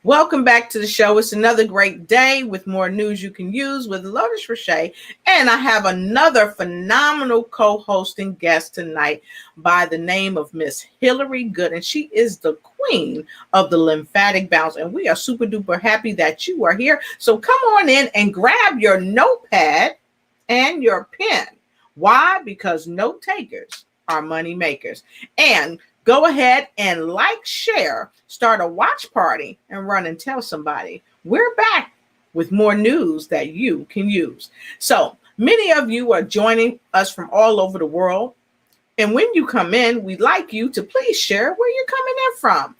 Welcome back to the show. It's another great day with more news you can use with Lotus Roché. And I have another phenomenal co-hosting guest tonight by the name of Miss Hillary Good. And she is the queen of the lymphatic bounce. And we are super duper happy that you are here. So come on in and grab your notepad and your pen. Why? Because note takers are money makers. And go ahead and share, start a watch party, and run and tell somebody. We're back with more news that you can use. So many of you are joining us from all over the world. And when you come in, we'd like you to please share where you're coming in from.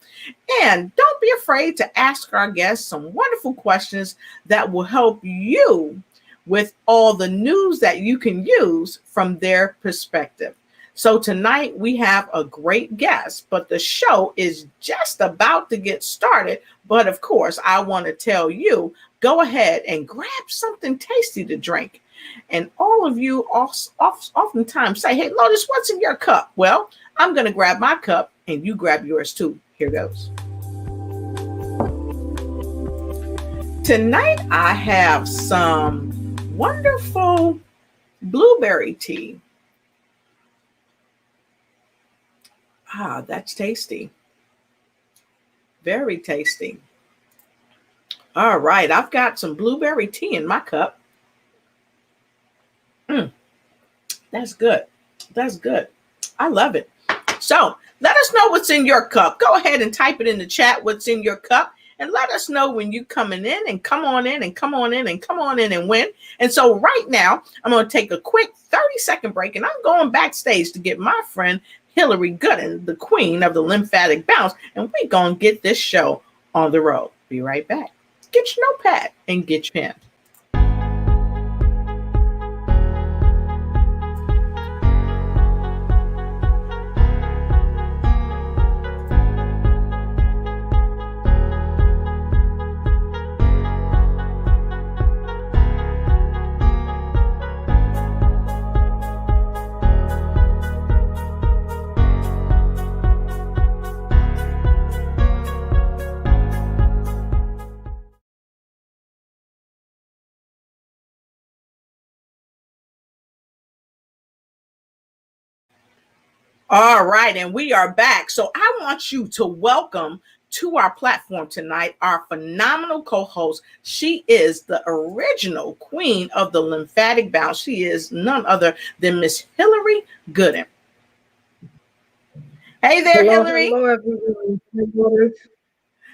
And don't be afraid to ask our guests some wonderful questions that will help you with all the news that you can use from their perspective. So tonight we have a great guest, but the show is just about to get started. But of course, I want to tell you, go ahead and grab something tasty to drink. And all of you oftentimes say, hey, Lotus, what's in your cup? Well, I'm going to grab my cup and you grab yours too. Here goes. Tonight I have some wonderful blueberry tea. Ah, that's tasty. Very tasty. All right, I've got some blueberry tea in my cup. That's good. That's good. I love it. So let us know what's in your cup. Go ahead and type it in the chat, what's in your cup. And let us know when you're coming in and come on in and come on in and come on in and win. And so right now, I'm going to take a quick 30-second break and I'm going backstage to get my friend Hillary Gooden, the queen of the lymphatic bounce, and we're going to get this show on the road. Be right back. Get your notepad and get your pen. All right, and we are back. So I want you to welcome to our platform tonight our phenomenal co-host. She is the original queen of the lymphatic bounce. She is none other than Miss Hillary Gooden. Hey there, hello, Hillary. Hello, everyone.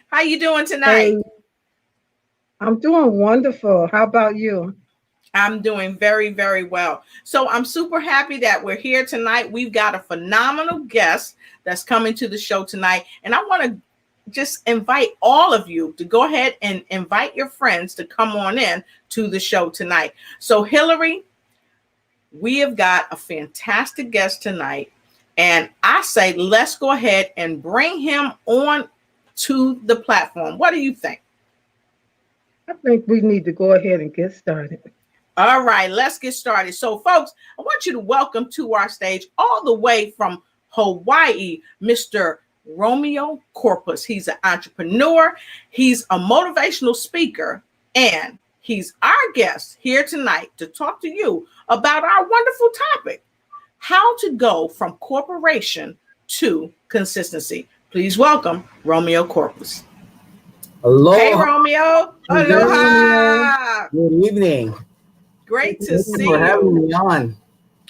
How you doing tonight? Hey, I'm doing wonderful. How about you? I'm doing very, very well. So I'm super happy that we're here tonight. We've got a phenomenal guest that's coming to the show tonight. And I want to just invite all of you to go ahead and invite your friends to come on in to the show tonight. So Hillary, we have got a fantastic guest tonight. And I say, let's go ahead and bring him on to the platform. What do you think? I think we need to go ahead and get started. All right, let's get started. So, folks, I want you to welcome to our stage all the way from Hawaii, Mr. Romeo Corpus. He's an entrepreneur. He's a motivational speaker, and he's our guest here tonight to talk to you about our wonderful topic, how to go from corporation to consistency. Please welcome Romeo Corpus. Hello. Hey, Romeo. Aloha. Good evening. Great to see you. For having me on.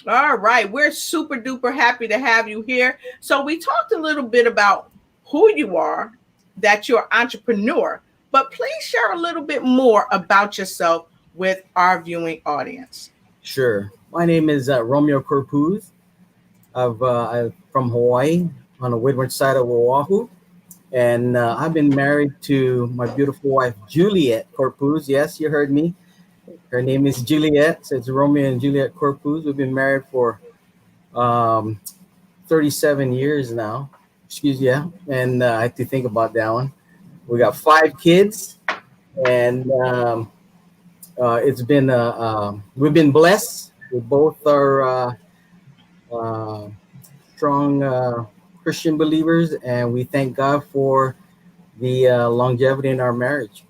All right. We're super duper happy to have you here. So we talked a little bit about who you are, that you're an entrepreneur, but please share a little bit more about yourself with our viewing audience. Sure. My name is Romeo Corpus. I'm from Hawaii on the windward side of Oahu. And I've been married to my beautiful wife, Juliet Corpus. Yes, you heard me. Her name is Juliet. So it's Romeo and Juliet Corpus. We've been married for 37 years now. Excuse me. Yeah. And I have to think about that one. We got 5 kids. And it's been, we've been blessed. We both are strong Christian believers. And we thank God for the longevity in our marriage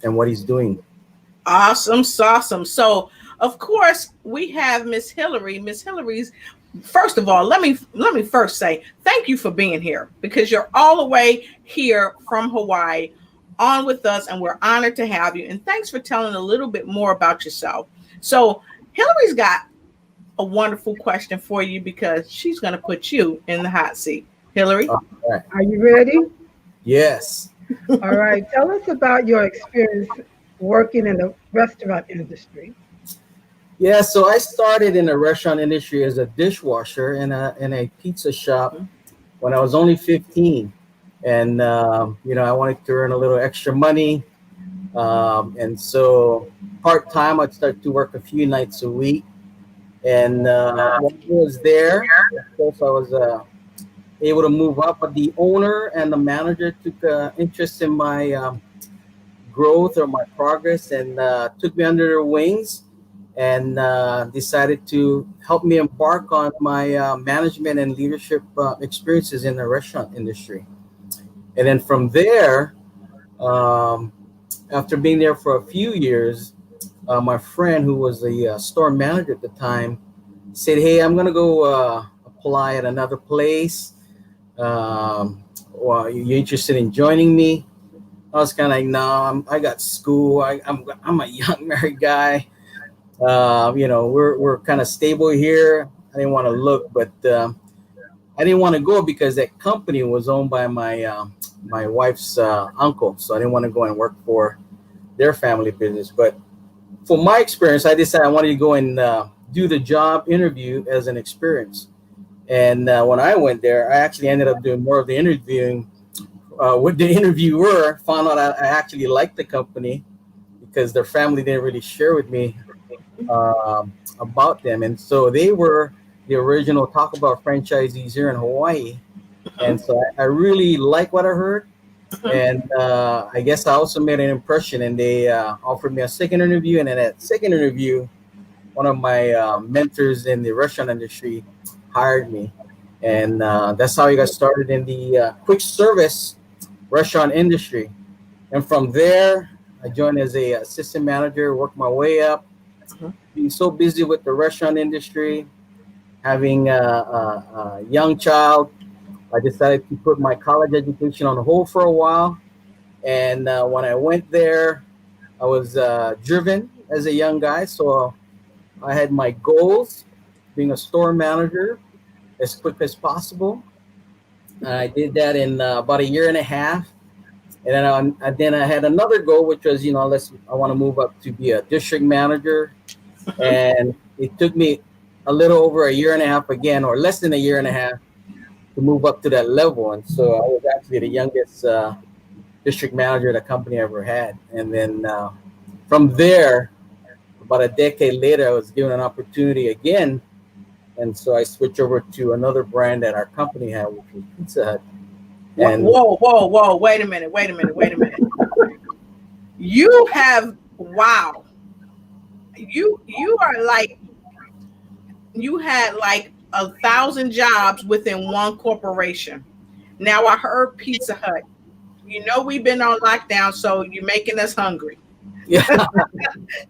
and what he's doing. Awesome, awesome. So, of course, we have Miss Hillary. Miss Hillary's. First of all, let me first say thank you for being here because you're all the way here from Hawaii on with us, and we're honored to have you. And thanks for telling a little bit more about yourself. So, Hillary's got a wonderful question for you because she's going to put you in the hot seat. Hillary? All right. Are you ready? Yes. All right. Tell us about your experience working in the restaurant industry. Yeah, so I started in the restaurant industry as a dishwasher in a pizza shop when I was only 15. And, I wanted to earn a little extra money. And so part time, I'd start to work a few nights a week. And when I was there, of course, I was able to move up. But the owner and the manager took interest in my growth or my progress and took me under their wings and decided to help me embark on my management and leadership experiences in the restaurant industry. And then from there, um, after being there for a few years, my friend who was the store manager at the time said, "Hey, I'm gonna go apply at another place. Well, you interested in joining me?" I was kind of like, "No, I got school. I'm a young married guy. We're kind of stable here. I didn't want to look, but I didn't want to go because that company was owned by my wife's uncle, so I didn't want to go and work for their family business. But for my experience, I decided I wanted to go and do the job interview as an experience. And when I went there, I actually ended up doing more of the interviewing with the interviewer. Found out I actually liked the company because their family didn't really share with me about them. And so they were the original Talk About franchisees here in Hawaii. And so I really like what I heard. And I guess I also made an impression, and they offered me a second interview. And in that second interview, one of my mentors in the restaurant industry hired me. And that's how I got started in the quick service restaurant industry. And from there, I joined as a assistant manager, worked my way up, being so busy with the restaurant industry, having a young child. I decided to put my college education on hold for a while. And when I went there, I was driven as a young guy. So I had my goals, being a store manager as quick as possible. I did that in about a year and a half. And then I had another goal, which was, I want to move up to be a district manager. And it took me a little over a year and a half again, or less than a year and a half, to move up to that level. And so I was actually the youngest district manager the company ever had. And then from there, about a decade later, I was given an opportunity again. And so I switched over to another brand that our company had, which was Pizza Hut. And Whoa. Wait a minute. You have, wow. You are like, you had like 1,000 jobs within one corporation. Now I heard Pizza Hut. We've been on lockdown, so you're making us hungry. yeah,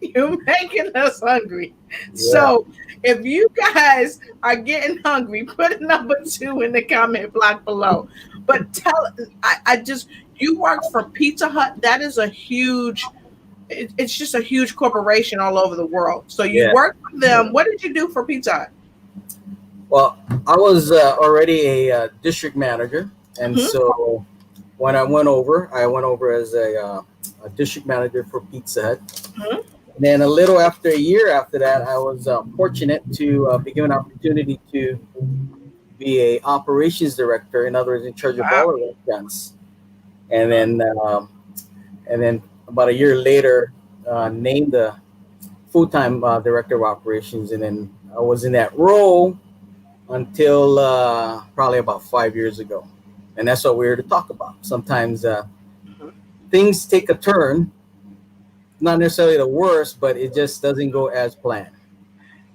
You're making us hungry. yeah. So if you guys are getting hungry, put a number 2 in the comment block below. But you work for Pizza Hut. That is a huge, it's just a huge corporation all over the world. So you Yeah. work for them. What did you do for Pizza Hut? Well, I was already a district manager. And Mhm. so when I went over as a district manager for Pizza Hut. Mhm. And then a little after a year after that, I was fortunate to be given an opportunity to be a operations director. In other words, in charge of all Wow. the restaurants. And then about a year later, named the full-time director of operations. And then I was in that role until probably about 5 years ago. And that's what we're here to talk about. Sometimes things take a turn, not necessarily the worst, but it just doesn't go as planned.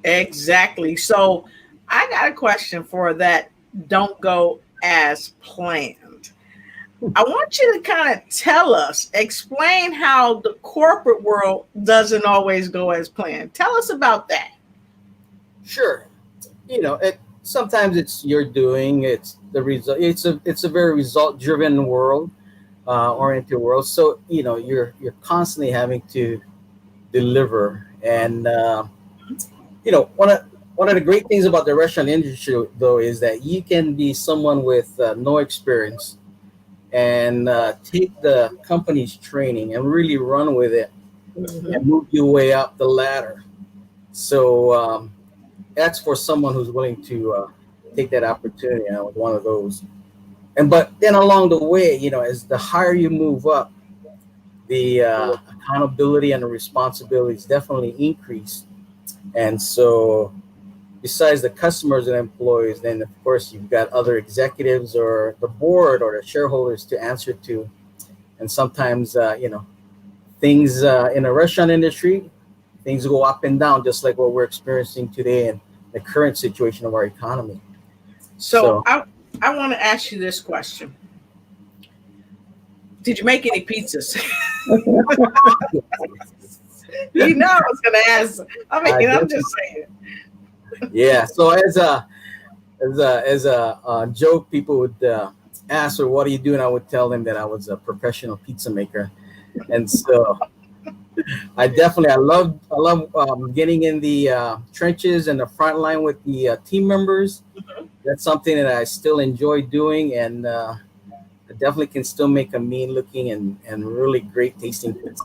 Exactly. So I got a question for that don't go as planned. I want you to kind of explain how the corporate world doesn't always go as planned. Tell us about that. Sure. Sometimes it's your doing. It's the result. It's a very result driven world, oriented world. So you're constantly having to deliver. And one of the great things about the restaurant industry, though, is that you can be someone with no experience and take the company's training and really run with it and move your way up the ladder. So that's for someone who's willing to take that opportunity. I was one of those. But then along the way, as the higher you move up, the accountability and the responsibilities definitely increase. And so besides the customers and employees, then of course you've got other executives or the board or the shareholders to answer to. And sometimes, things in the restaurant industry, things go up and down, just like what we're experiencing today in the current situation of our economy. So I want to ask you this question. Did you make any pizzas? You know I was going to ask. I'm just saying. Yeah. So as a joke, people would ask, "Or what are you doing?" I would tell them that I was a professional pizza maker, and so I love getting in the trenches and the front line with the team members. That's something that I still enjoy doing, and I definitely can still make a mean looking and really great tasting pizza.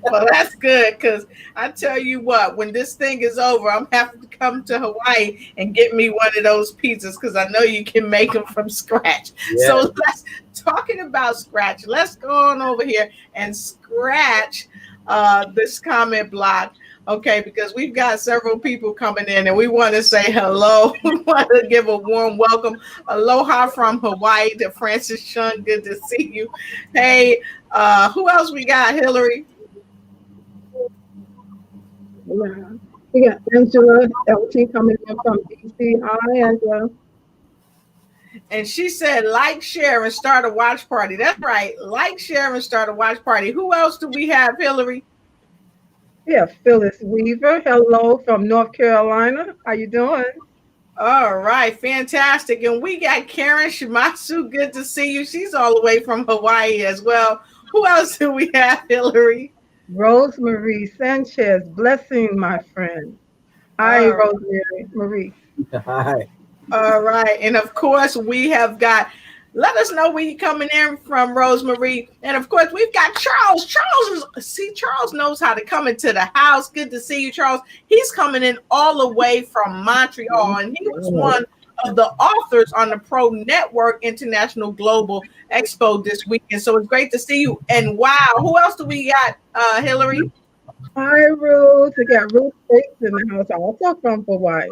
Well, that's good, because I tell you what, when this thing is over, I'm having to come to Hawaii and get me one of those pizzas, because I know you can make them from scratch. Yeah. So talking about scratch, let's go on over here and scratch this comment block. Okay, because we've got several people coming in and we want to say hello. We want to give a warm welcome. Aloha from Hawaii to Francis Shun. Good to see you. Hey, who else we got, Hillary? Yeah. We got Angela LT coming in from DC. Hi, Angela. And she said, like, share, and start a watch party. That's right. Like, share, and start a watch party. Who else do we have, Hillary? Yeah, Phyllis Weaver. Hello from North Carolina. How you doing? All right, fantastic. And we got Karen Shimatsu. Good to see you. She's all the way from Hawaii as well. Who else do we have, Hillary? Rosemary Sanchez. Blessing, my friend. Hi, Rosemary. Marie. Hi. All right. And of course, we have got, let us know where you're coming in from, Rosemary. And of course, we've got Charles. Charles knows how to come into the house. Good to see you, Charles. He's coming in all the way from Montreal, and he was one of the authors on the Pro Network International Global Expo this weekend. So it's great to see you. And wow, who else do we got, Hillary? Hi, Ruth. We got Ruth Bates in the house, also from Hawaii.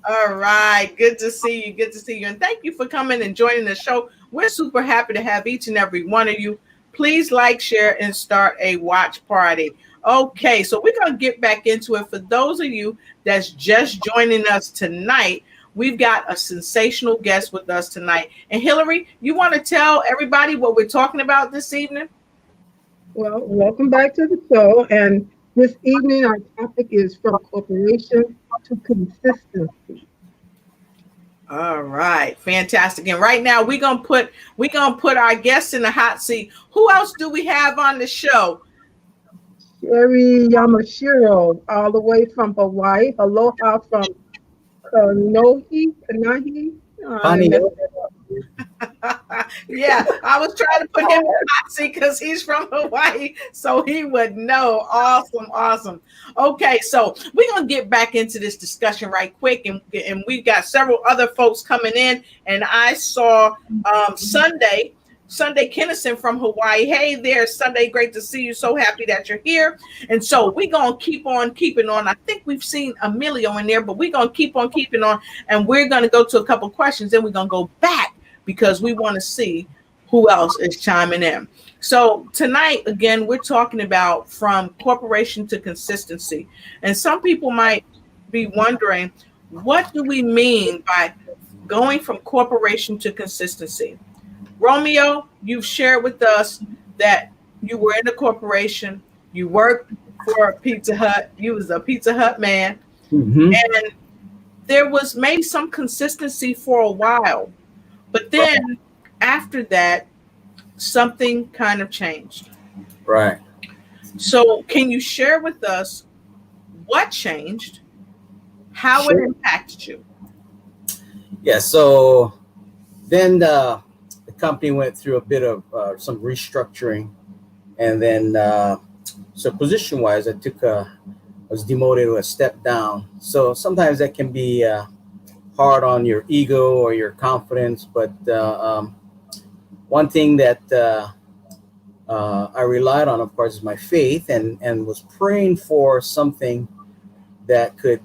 All right. Good to see you. Good to see you. And thank you for coming and joining the show. We're super happy to have each and every one of you. Please like, share, and start a watch party. Okay, so we're going to get back into it. For those of you that's just joining us tonight, we've got a sensational guest with us tonight. And Hillary, you want to tell everybody what we're talking about this evening? Well, welcome back to the show. And this evening, our topic is from corporation to consistency. All right, fantastic. And right now we're gonna put our guests in the hot seat. Who else do we have on the show? Sherry Yamashiro, all the way from Hawaii. Aloha from Kanahi. Yeah, I was trying to put him in the hot seat because he's from Hawaii, so he would know. Awesome. Okay, so we're gonna get back into this discussion right quick, and we've got several other folks coming in. And I saw Sunday Kennison from Hawaii. Hey there, Sunday. Great to see you. So happy that you're here. And so we're going to keep on keeping on. I think we've seen Emilio in there, but we're going to keep on keeping on. And we're going to go to a couple questions. Then we're going to go back because we want to see who else is chiming in. So tonight, again, we're talking about from corporation to consistency. And some people might be wondering, what do we mean by going from corporation to consistency? Romeo, you've shared with us that you were in a corporation, you worked for Pizza Hut, you was a Pizza Hut man, Hmm. and there was maybe some consistency for a while. But Right. then after that, something kind of changed. Right. So, can you share with us what changed, how it Sure. impacted you? Yeah. So then the company went through a bit of some restructuring, and then so position wise, I was demoted to a step down. So sometimes that can be hard on your ego or your confidence. But one thing that I relied on, of course, is my faith, and was praying for something that could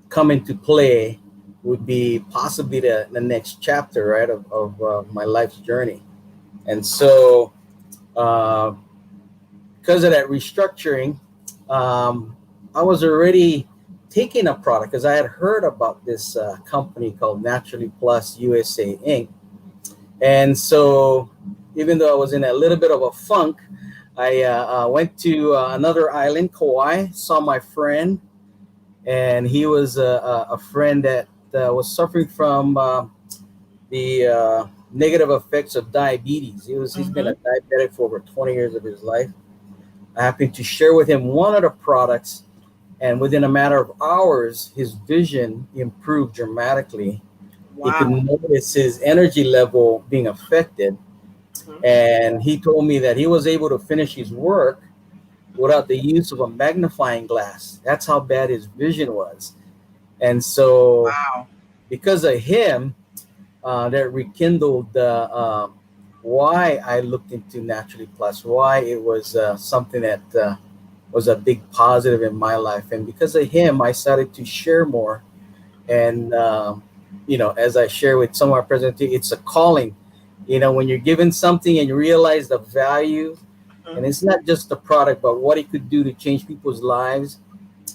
come into play, would be possibly the next chapter, right, of my life's journey. And so uh, because of that restructuring, um, I was already taking a product because I had heard about this company called Naturally Plus USA Inc. And so, even though I was in a little bit of a funk, I went to another island, Kauai, saw my friend, and he was a friend that was suffering from the negative effects of diabetes. He's been a Mm-hmm. diabetic for over 20 years of his life. I happened to share with him one of the products, and within a matter of hours, his vision improved dramatically. He could Wow. notice his energy level being affected, Mhm. and he told me that he was able to finish his work without the use of a magnifying glass. That's how bad his vision was. And so, Wow. because of him, that rekindled why I looked into Naturally Plus, why it was something that was a big positive in my life. And because of him, I started to share more. And, as I share with some of our presentation, it's a calling. When you're given something and you realize the value, and Mhm. it's not just the product, but what it could do to change people's lives.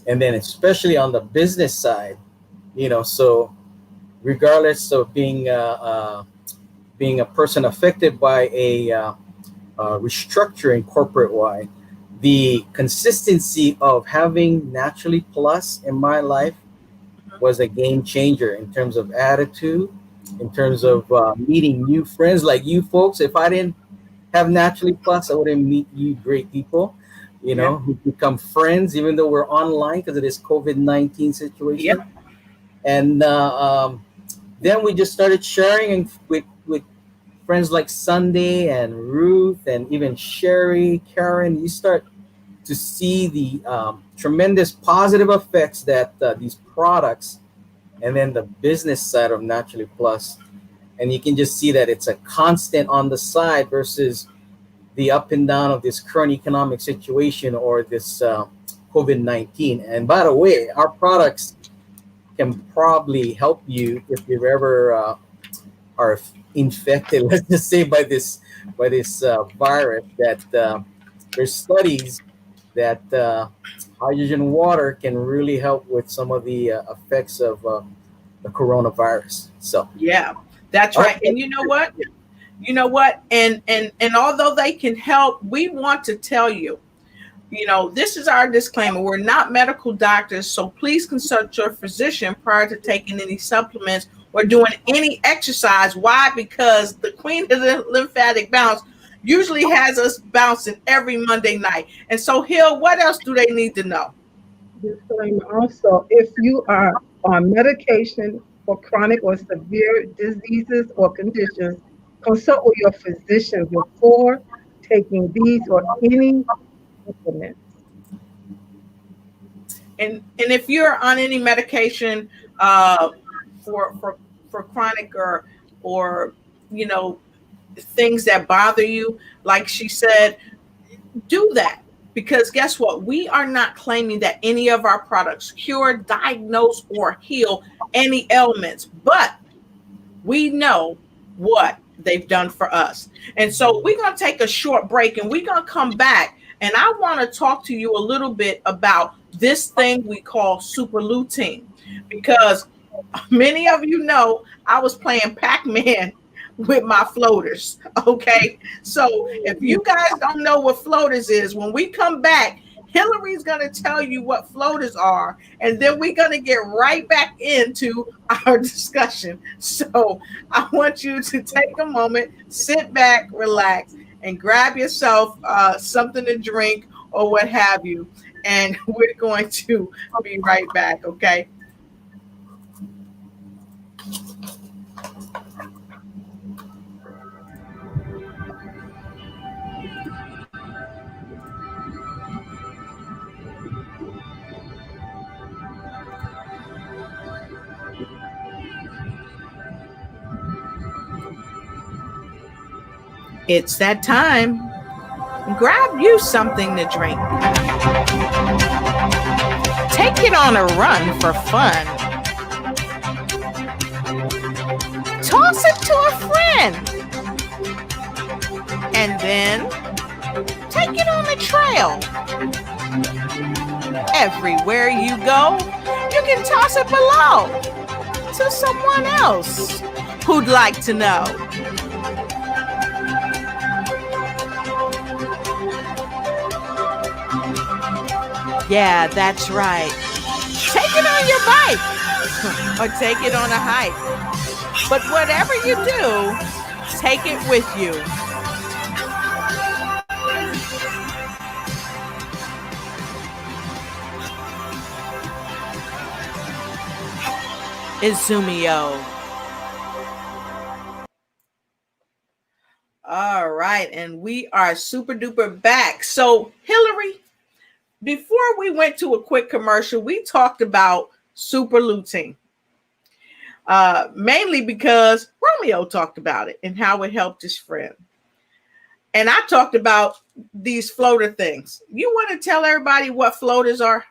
And then, especially on the business side, so regardless of being a person affected by a restructuring corporate wide, the consistency of having Naturally Plus in my life was a game changer in terms of attitude, in terms of meeting new friends like you folks. If I didn't have Naturally Plus, I wouldn't meet you great people, Yeah. who become friends, even though we're online because of this COVID-19 situation. Yep. And then we just started sharing with friends like Sunday and Ruth and even Sherry, Karen. You start to see the tremendous positive effects that these products, and then the business side of Naturally Plus, and you can just see that it's a constant on the side versus the up and down of this current economic situation or this COVID-19. And by the way, our products can probably help you if you ever are infected, let's just say, by this virus. That there's studies that hydrogen water can really help with some of the effects of the coronavirus. So, Yeah. That's right. okay. And you know what? You know what? And although they can help, we want to tell you, this is our disclaimer. We're not medical doctors, so please consult your physician prior to taking any supplements or doing any exercise. Why? Because the queen of the lymphatic bounce usually has us bouncing every Monday night. And so, Hill, what else do they need to know? Disclaimer also, if you are on medication for chronic or severe diseases or conditions, consult with your physician before taking these or any supplements. And if you're on any medication uh, for chronic or you know things that bother you, like she said, do that, because guess what? We are not claiming that any of our products cure, diagnose, or heal any ailments, but we know what they've done for us. And so we're going to take a short break and we're going to come back. And I want to talk to you a little bit about this thing we call super lutein, because many of you know I was playing Pac Man with my floaters. Okay. So if you guys don't know what floaters is, when we come back, Hillary's going to tell you what floaters are, and then we're going to get right back into our discussion. So I want you to take a moment, sit back, relax, and grab yourself something to drink or what have you. And we're going to be right back. Okay. It's that time. Grab you something to drink. Take it on a run for fun. Toss it to a friend. And then take it on the trail. Everywhere you go, you can toss it below to someone else who'd like to know. Yeah, that's right. Take it on your bike or take it on a hike. But whatever you do, take it with you. Izumio. All right, and we are super duper back. So, Hillary, before we went to a quick commercial, we talked about super lutein, mainly because Romeo talked about it and how it helped his friend. And I talked about these floater things. You want to tell everybody what floaters are?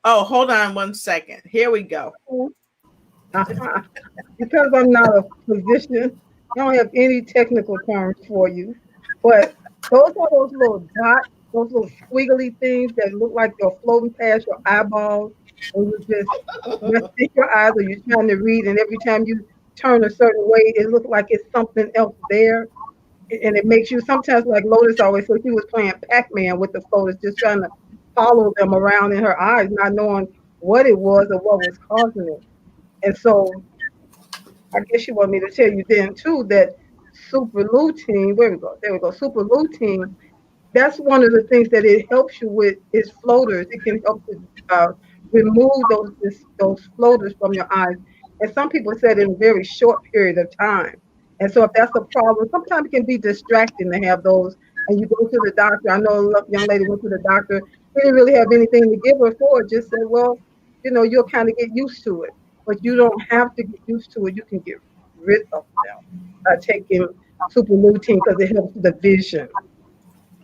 Oh, hold on one second. Here we go. Because I'm not a physician, I don't have any technical terms for you. But those are those little dots, those little squiggly things that look like they're floating past your eyeballs, and you just resting your eyes, or you're trying to read, and every time you turn a certain way, it looks like it's something else there. And it makes you sometimes, like Lotus always said, she was playing Pac-Man with the floaters, just trying to follow them around in her eyes, not knowing what it was or what was causing it. And so I guess you want me to tell you then too that super lutein, where we go, there we go, super lutein, that's one of the things that it helps you with is floaters. It can help to remove those floaters from your eyes. And some people said in a very short period of time. And so if that's a problem, sometimes it can be distracting to have those. And you go to the doctor. I know a young lady went to the doctor. They didn't really have anything to give her for it. Just said, well, you'll kind of get used to it. But you don't have to get used to it. You can get rid of them by taking super lutein because it helps the vision.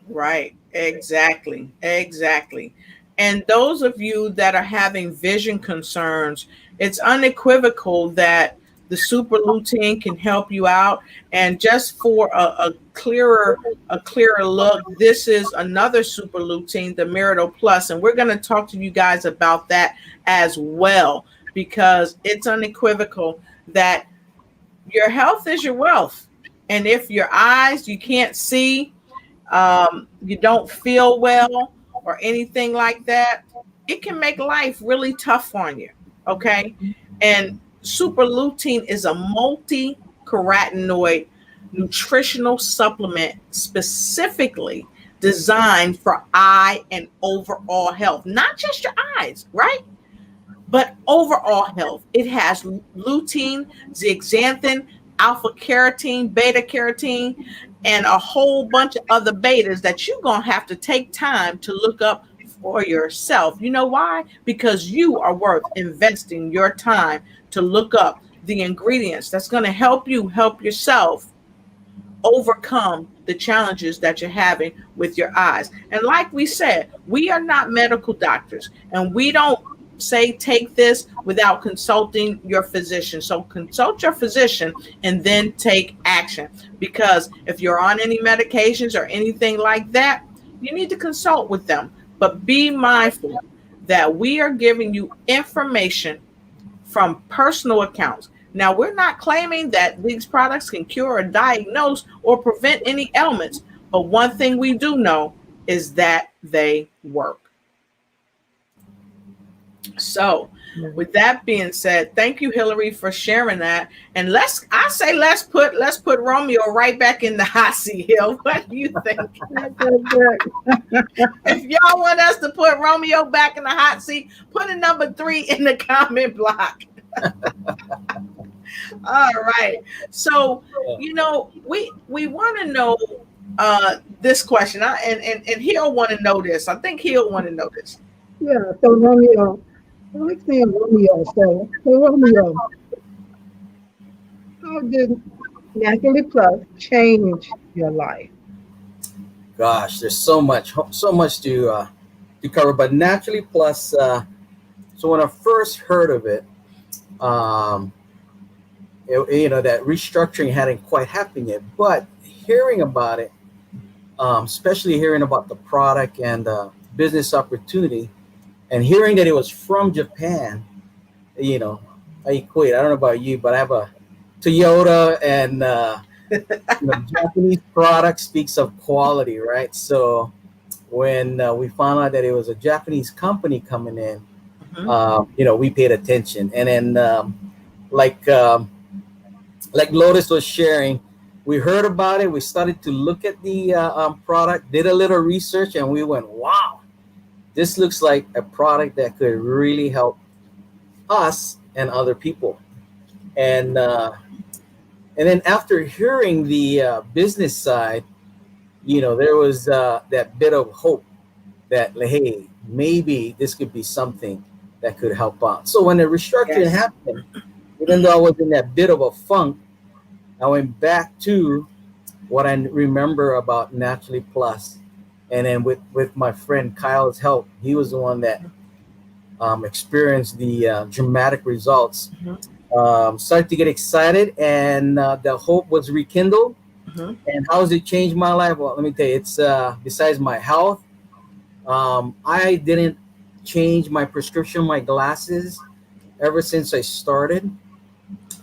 Right. Exactly. Exactly. And those of you that are having vision concerns, it's unequivocal that the super lutein can help you out. And just for a clearer look, this is another super lutein, the Merido Plus, and we're going to talk to you guys about that as well, because it's unequivocal that your health is your wealth. And if your eyes, you can't see, you don't feel well or anything like that, it can make life really tough on you. Okay. And super lutein is a multi-carotenoid nutritional supplement specifically designed for eye and overall health, not just your eyes, right? But overall health. It has lutein, zeaxanthin, alpha carotene, beta carotene, and a whole bunch of other betas that you're going to have to take time to look up for yourself. You know why? Because you are worth investing your time to look up the ingredients that's going to help you help yourself overcome the challenges that you're having with your eyes. And like we said, we are not medical doctors, and we don't say take this without consulting your physician. So consult your physician and then take action, because if you're on any medications or anything like that, you need to consult with them. But be mindful that we are giving you information from personal accounts. Now, we're not claiming that these products can cure or diagnose or prevent any ailments, but one thing we do know is that they work. So, with that being said, thank you, Hillary, for sharing that. And let's put Romeo right back in the hot seat. Hill, what do you think? If y'all want us to put Romeo back in the hot seat, put a number 3 in the comment block. All right. So, we want to know this question, and he'll want to know this. I think he'll want to know this. Yeah. So Romeo, I like saying Romeo. So Romeo, how did Naturally Plus change your life? Gosh, there's so much to cover. But Naturally Plus, so when I first heard of it, that restructuring hadn't quite happened yet. But hearing about it, especially hearing about the product and the business opportunity, and hearing that it was from Japan, I equate. I don't know about you, but I have a Toyota, and Japanese product speaks of quality, right? So when we found out that it was a Japanese company coming in, we paid attention. And then like Lotus was sharing, we heard about it. We started to look at the product, did a little research, and we went, wow, this looks like a product that could really help us and other people. And then after hearing the business side, there was that bit of hope that, hey, maybe this could be something that could help out. So when the restructuring happened, even though I was in that bit of a funk, I went back to what I remember about Naturally Plus. And then with my friend Kyle's help, he was the one that experienced the dramatic results. Started to get excited, and the hope was rekindled. And how has it changed my life? Well, let me tell you, it's besides my health, I didn't change my prescription, my glasses, ever since I started.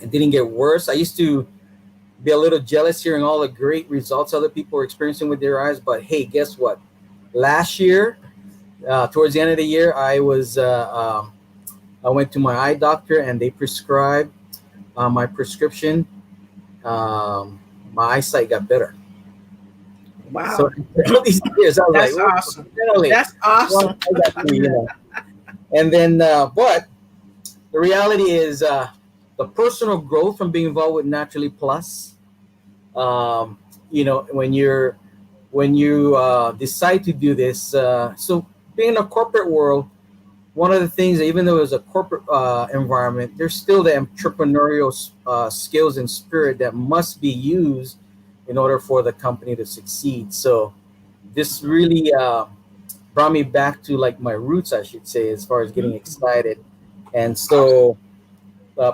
It didn't get worse. I used to be a little jealous hearing all the great results other people were experiencing with their eyes. But hey, guess what? Last year, towards the end of the year, I went to my eye doctor, and they prescribed my prescription. My eyesight got better. Wow. So all these years, I was That's like, awesome. Really? That's awesome. And then, but the reality is the personal growth from being involved with Naturally Plus, when you decide to do this, so being in a corporate world, one of the things, even though it's a corporate environment, there's still the entrepreneurial skills and spirit that must be used in order for the company to succeed. So this really brought me back to like my roots, I should say, as far as getting excited. And so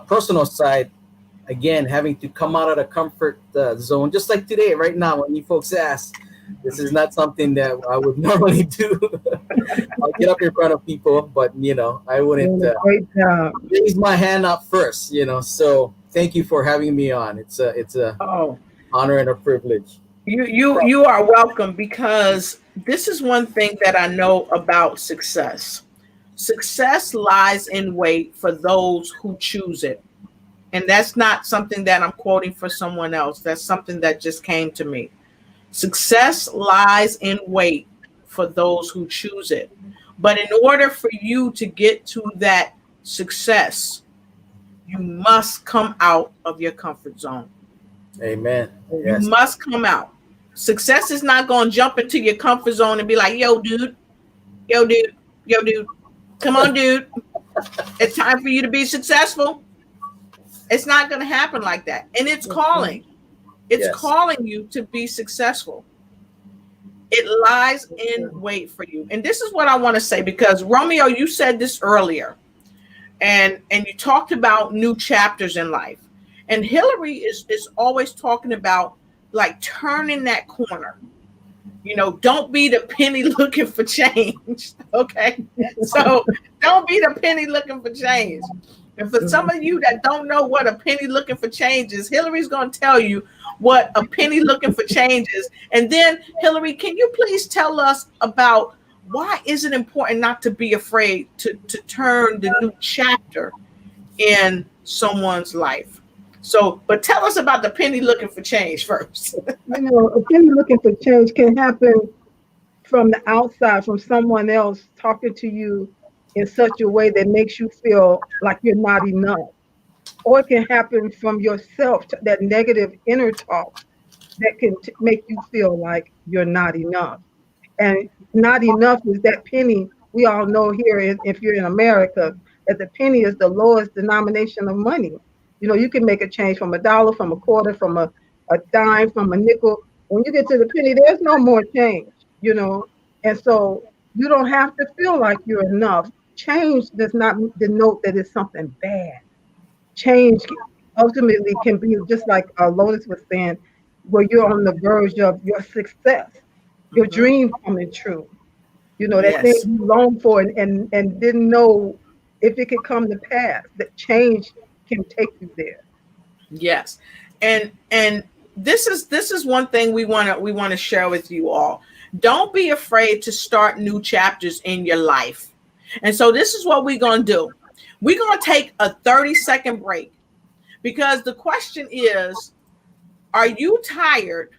personal side, again, having to come out of the comfort zone, just like today, right now, when you folks ask, this is not something that I would normally do. I'll get up in front of people, but I wouldn't raise my hand up first. So thank you for having me on. It's a honor and a privilege. You are welcome, because this is one thing that I know about success. Success lies in wait for those who choose it. And that's not something that I'm quoting for someone else. That's something that just came to me. Success lies in wait for those who choose it. But in order for you to get to that success, you must come out of your comfort zone. Amen. Yes. You must come out. Success is not going to jump into your comfort zone and be like, yo, dude, come on, dude. It's time for you to be successful. It's not going to happen like that. And it's calling. It's calling you to be successful. It lies in wait for you. And this is what I want to say, because Romeo, you said this earlier, and you talked about new chapters in life. And Hillary is always talking about like turning that corner. Don't be the penny looking for change. Okay. So don't be the penny looking for change. And for some of you that don't know what a penny looking for change is, Hillary's going to tell you what a penny looking for change is. And then, Hillary, can you please tell us about why is it important not to be afraid to turn the new chapter in someone's life? So, but tell us about the penny looking for change first. A penny looking for change can happen from the outside, from someone else talking to you in such a way that makes you feel like you're not enough. Or it can happen from yourself, that negative inner talk that can make you feel like you're not enough. And not enough is that penny. We all know here, if you're in America, that the penny is the lowest denomination of money. You can make a change from a dollar, from a quarter, from a dime, from a nickel. When you get to the penny, there's no more change. And so you don't have to feel like you're enough. Change does not denote that it's something bad. Change ultimately can be just like Lotus was saying, where you're on the verge of your success, your dream coming true. That thing Yes. you longed for and didn't know if it could come to pass. That change can take you there. Yes. And this is one thing we want to share with you all. Don't be afraid to start new chapters in your life. And so this is what we're going to do. We're going to take a 30-second break, because the question is, are you tired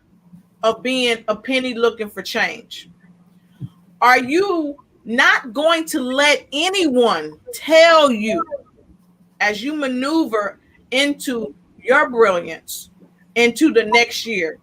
of being a penny looking for change? Are you not going to let anyone tell you, as you maneuver into your brilliance, into the next year,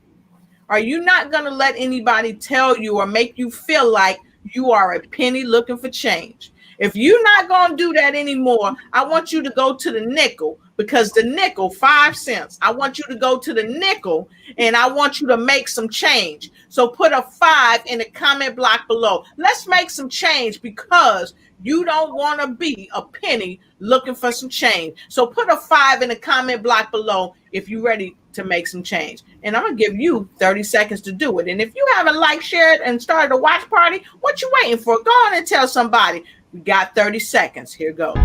are you not going to let anybody tell you or make you feel like you are a penny looking for change? If you're not going to do that anymore, I want you to go to the nickel, because the nickel, 5 cents, I want you to go to the nickel and I want you to make some change. So put a 5 in the comment block below. Let's make some change, because you don't want to be a penny looking for some change. So put a 5 in the comment block below if you're ready to make some change. And I'm going to give you 30 seconds to do it. And if you haven't liked, shared, and started a watch party, what you waiting for? Go on and tell somebody. We got 30 seconds. Here goes.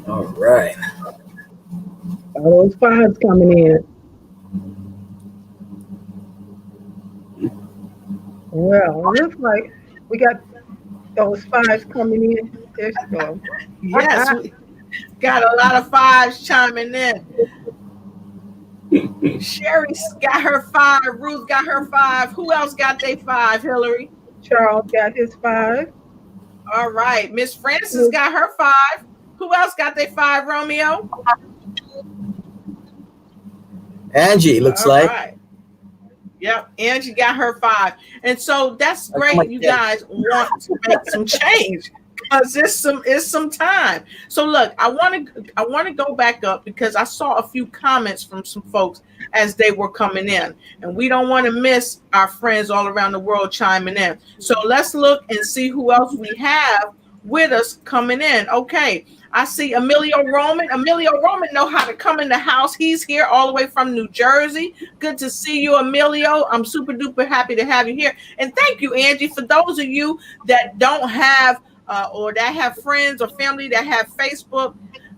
All right. All those 5s coming in. Well, it looks like we got those 5s coming in. There she goes. Yes, we got a lot of 5s chiming in. Sherry's got her 5. Ruth got her 5. Who else got their 5, Hillary? Charles got his 5. All right. Miss Francis got her 5. Who else got their 5, Romeo? Angie, looks All like. Right. Yep, Angie got her 5. And so that's great. You guys want to make some change, because it's some time. So look, I want to go back up, because I saw a few comments from some folks as they were coming in, and we don't want to miss our friends all around the world chiming in. So let's look and see who else we have with us coming in. Okay, I see Emilio Roman. Emilio Roman know how to come in the house. He's here all the way from New Jersey. Good to see you, Emilio. I'm super duper happy to have you here. And thank you, Angie. For those of you that don't have or that have friends or family that have Facebook,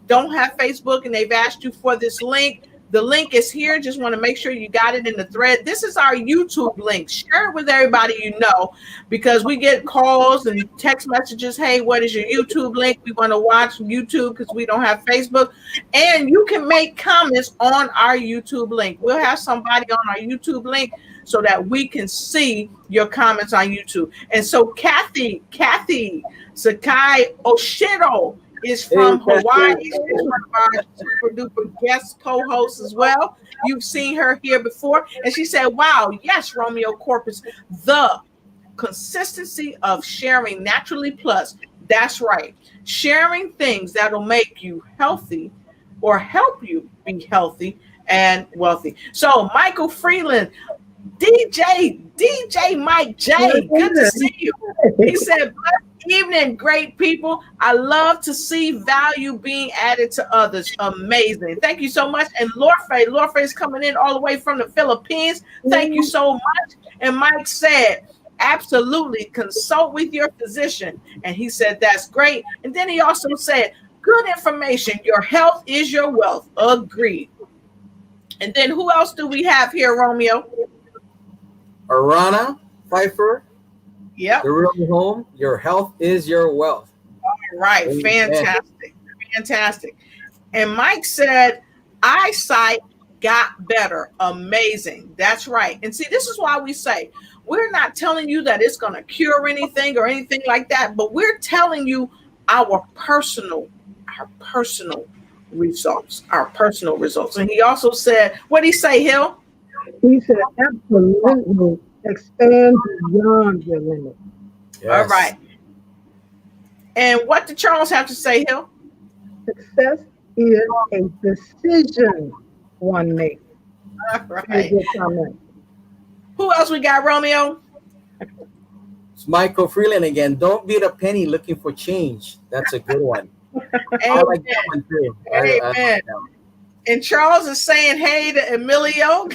don't have Facebook, and they've asked you for this link, the link is here. Just want to make sure you got it in the thread. This is our YouTube link. Share it with everybody you know, because we get calls and text messages. Hey, what is your YouTube link? We want to watch YouTube because we don't have Facebook. And you can make comments on our YouTube link. We'll have somebody on our YouTube link so that we can see your comments on YouTube. And so Kathy Sakai Oshido is from Hawaii. She's one of our super duper guest co-hosts as well. You've seen her here before. And she said, wow, yes, Romeo Corpus, the consistency of sharing Naturally Plus That's right. Sharing things that'll make you healthy or help you be healthy and wealthy. So, Michael Freeland, DJ Mike J, good to see you. He said, "Blessed evening, great people. I love to see value being added to others. Amazing. Thank you so much." And Lorfe is coming in all the way from the Philippines. Thank you so much. And Mike said, absolutely consult with your physician. And he said, that's great. And then he also said, good information. Your health is your wealth. Agreed. And then who else do we have here, Romeo? Arana Pfeiffer. Yep. The real home. Your health is your wealth. All right. Fantastic. Fantastic. And Mike said, eyesight got better. Amazing. That's right. And see, this is why we say, we're not telling you that it's going to cure anything or anything like that, but we're telling you our personal results, And he also said, what did he say, Hill? He said, absolutely expand beyond your limit. Yes. All right. And what did Charles have to say, Hill? Success is a decision one makes. All right. Good comment. Who else we got, Romeo? It's Michael Freeland again. Don't be the penny looking for change. That's a good one. I like that one too. Amen. And Charles is saying hey to Emilio.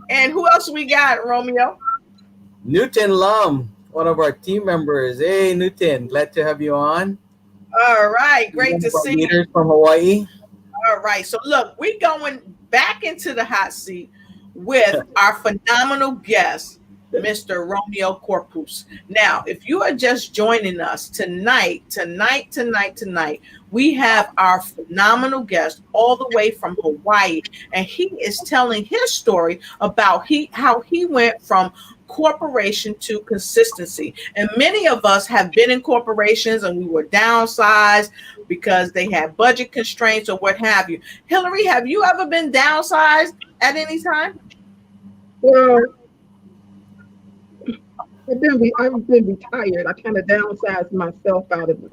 And who else we got, Romeo? Newton Lum, one of our team members. Hey, Newton, glad to have you on. All right, great to see you. From Hawaii. All right, so look, we're going back into the hot seat with our phenomenal guest, Mr. Romeo Corpus. Now, if you are just joining us tonight, we have our phenomenal guest all the way from Hawaii, and he is telling his story about how he went from corporation to consistency. And many of us have been in corporations and we were downsized because they had budget constraints or what have you. Hillary, have you ever been downsized at any time? Well, I've been retired. I kind of downsized myself out of it.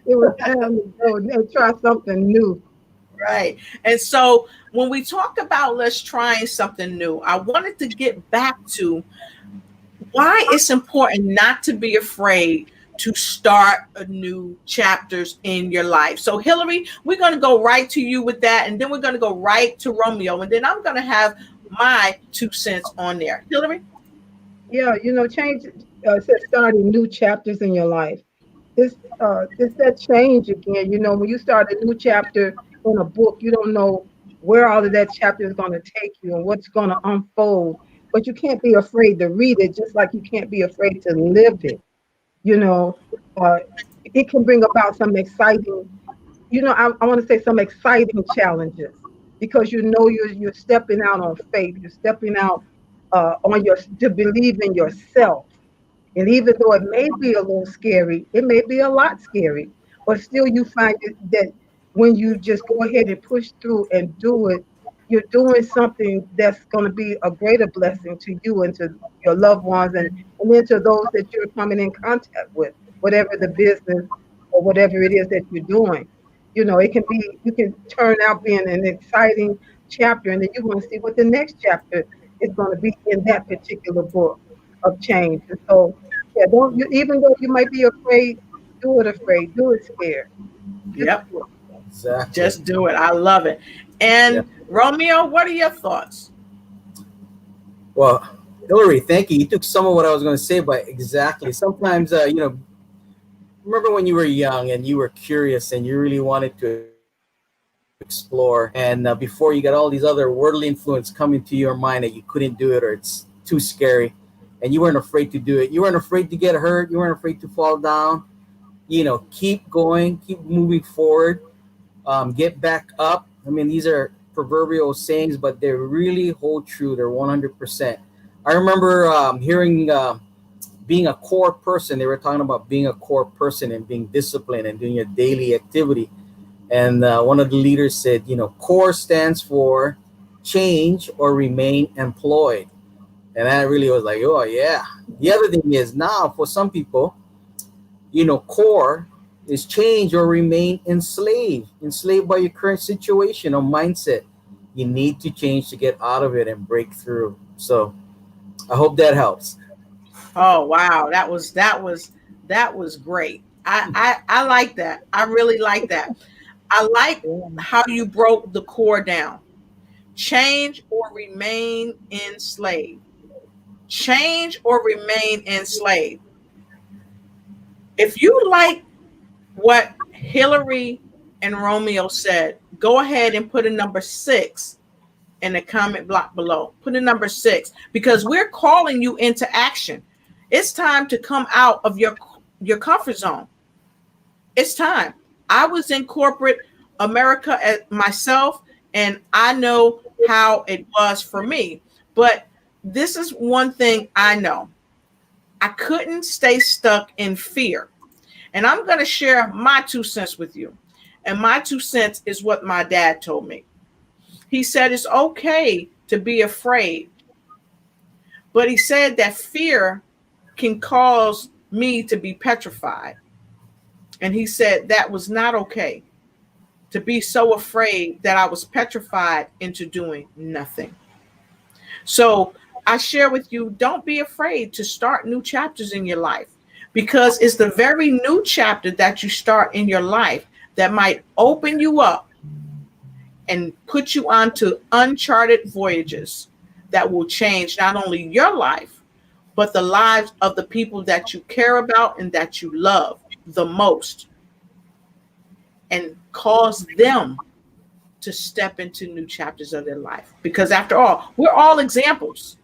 It was time to go and try something new. Right. And so when we talk about let's try something new, I wanted to get back to why it's important not to be afraid to start a new chapters in your life. So Hillary, we're going to go right to you with that. And then we're going to go right to Romeo. And then I'm going to have my 2 cents on there. Hillary? Yeah, change says starting new chapters in your life. It's that change again. When you start a new chapter in a book, you don't know where all of that chapter is going to take you and what's going to unfold. But you can't be afraid to read it, just like you can't be afraid to live it. It can bring about some exciting, I want to say some exciting challenges, because you're stepping out on faith. You're stepping out to believe in yourself. And even though it may be a little scary, it may be a lot scary, but still you find that when you just go ahead and push through and do it, you're doing something that's going to be a greater blessing to you and to your loved ones and then to those that you're coming in contact with, whatever the business or whatever it is that you're doing. You can turn out being an exciting chapter, and then you're going to see what the next chapter is going to be in that particular book of change. And so, yeah, even though you might be afraid, do it afraid, do it scared. Yep. Exactly. Just do it. I love it. And Romeo, what are your thoughts? Well, Hillary, thank you. You took some of what I was going to say, but exactly. Sometimes, remember when you were young and you were curious and you really wanted to explore, and before you got all these other worldly influence coming to your mind that you couldn't do it or it's too scary, and you weren't afraid to do it. You weren't afraid to get hurt. You weren't afraid to fall down. Keep going, keep moving forward, get back up. I mean, these are proverbial sayings, but they really hold true. They're 100%. I remember hearing being a core person. They were talking about being a core person and being disciplined and doing a daily activity. And one of the leaders said, core stands for change or remain employed. And I really was like, oh yeah. The other thing is now for some people, core is change or remain enslaved by your current situation or mindset. You need to change to get out of it and break through. So I hope that helps. Oh wow, that was great. I like that. I really like that. I like Yeah. how you broke the core down. Change or remain enslaved. Change or remain enslaved. If you like what Hillary and Romeo said, go ahead and put a number 6 in the comment block below. Put a number 6 because we're calling you into action. It's time to come out of your comfort zone. It's time. I was in corporate America myself, and I know how it was for me. But this is one thing I know. I couldn't stay stuck in fear. And I'm going to share my 2 cents with you. And my 2 cents is what my dad told me. He said it's okay to be afraid, but he said that fear can cause me to be petrified. And he said that was not okay, to be so afraid that I was petrified into doing nothing. So I share with you, don't be afraid to start new chapters in your life, because it's the very new chapter that you start in your life that might open you up and put you onto uncharted voyages that will change not only your life, but the lives of the people that you care about and that you love the most, and cause them to step into new chapters of their life. Because after all, we're all examples.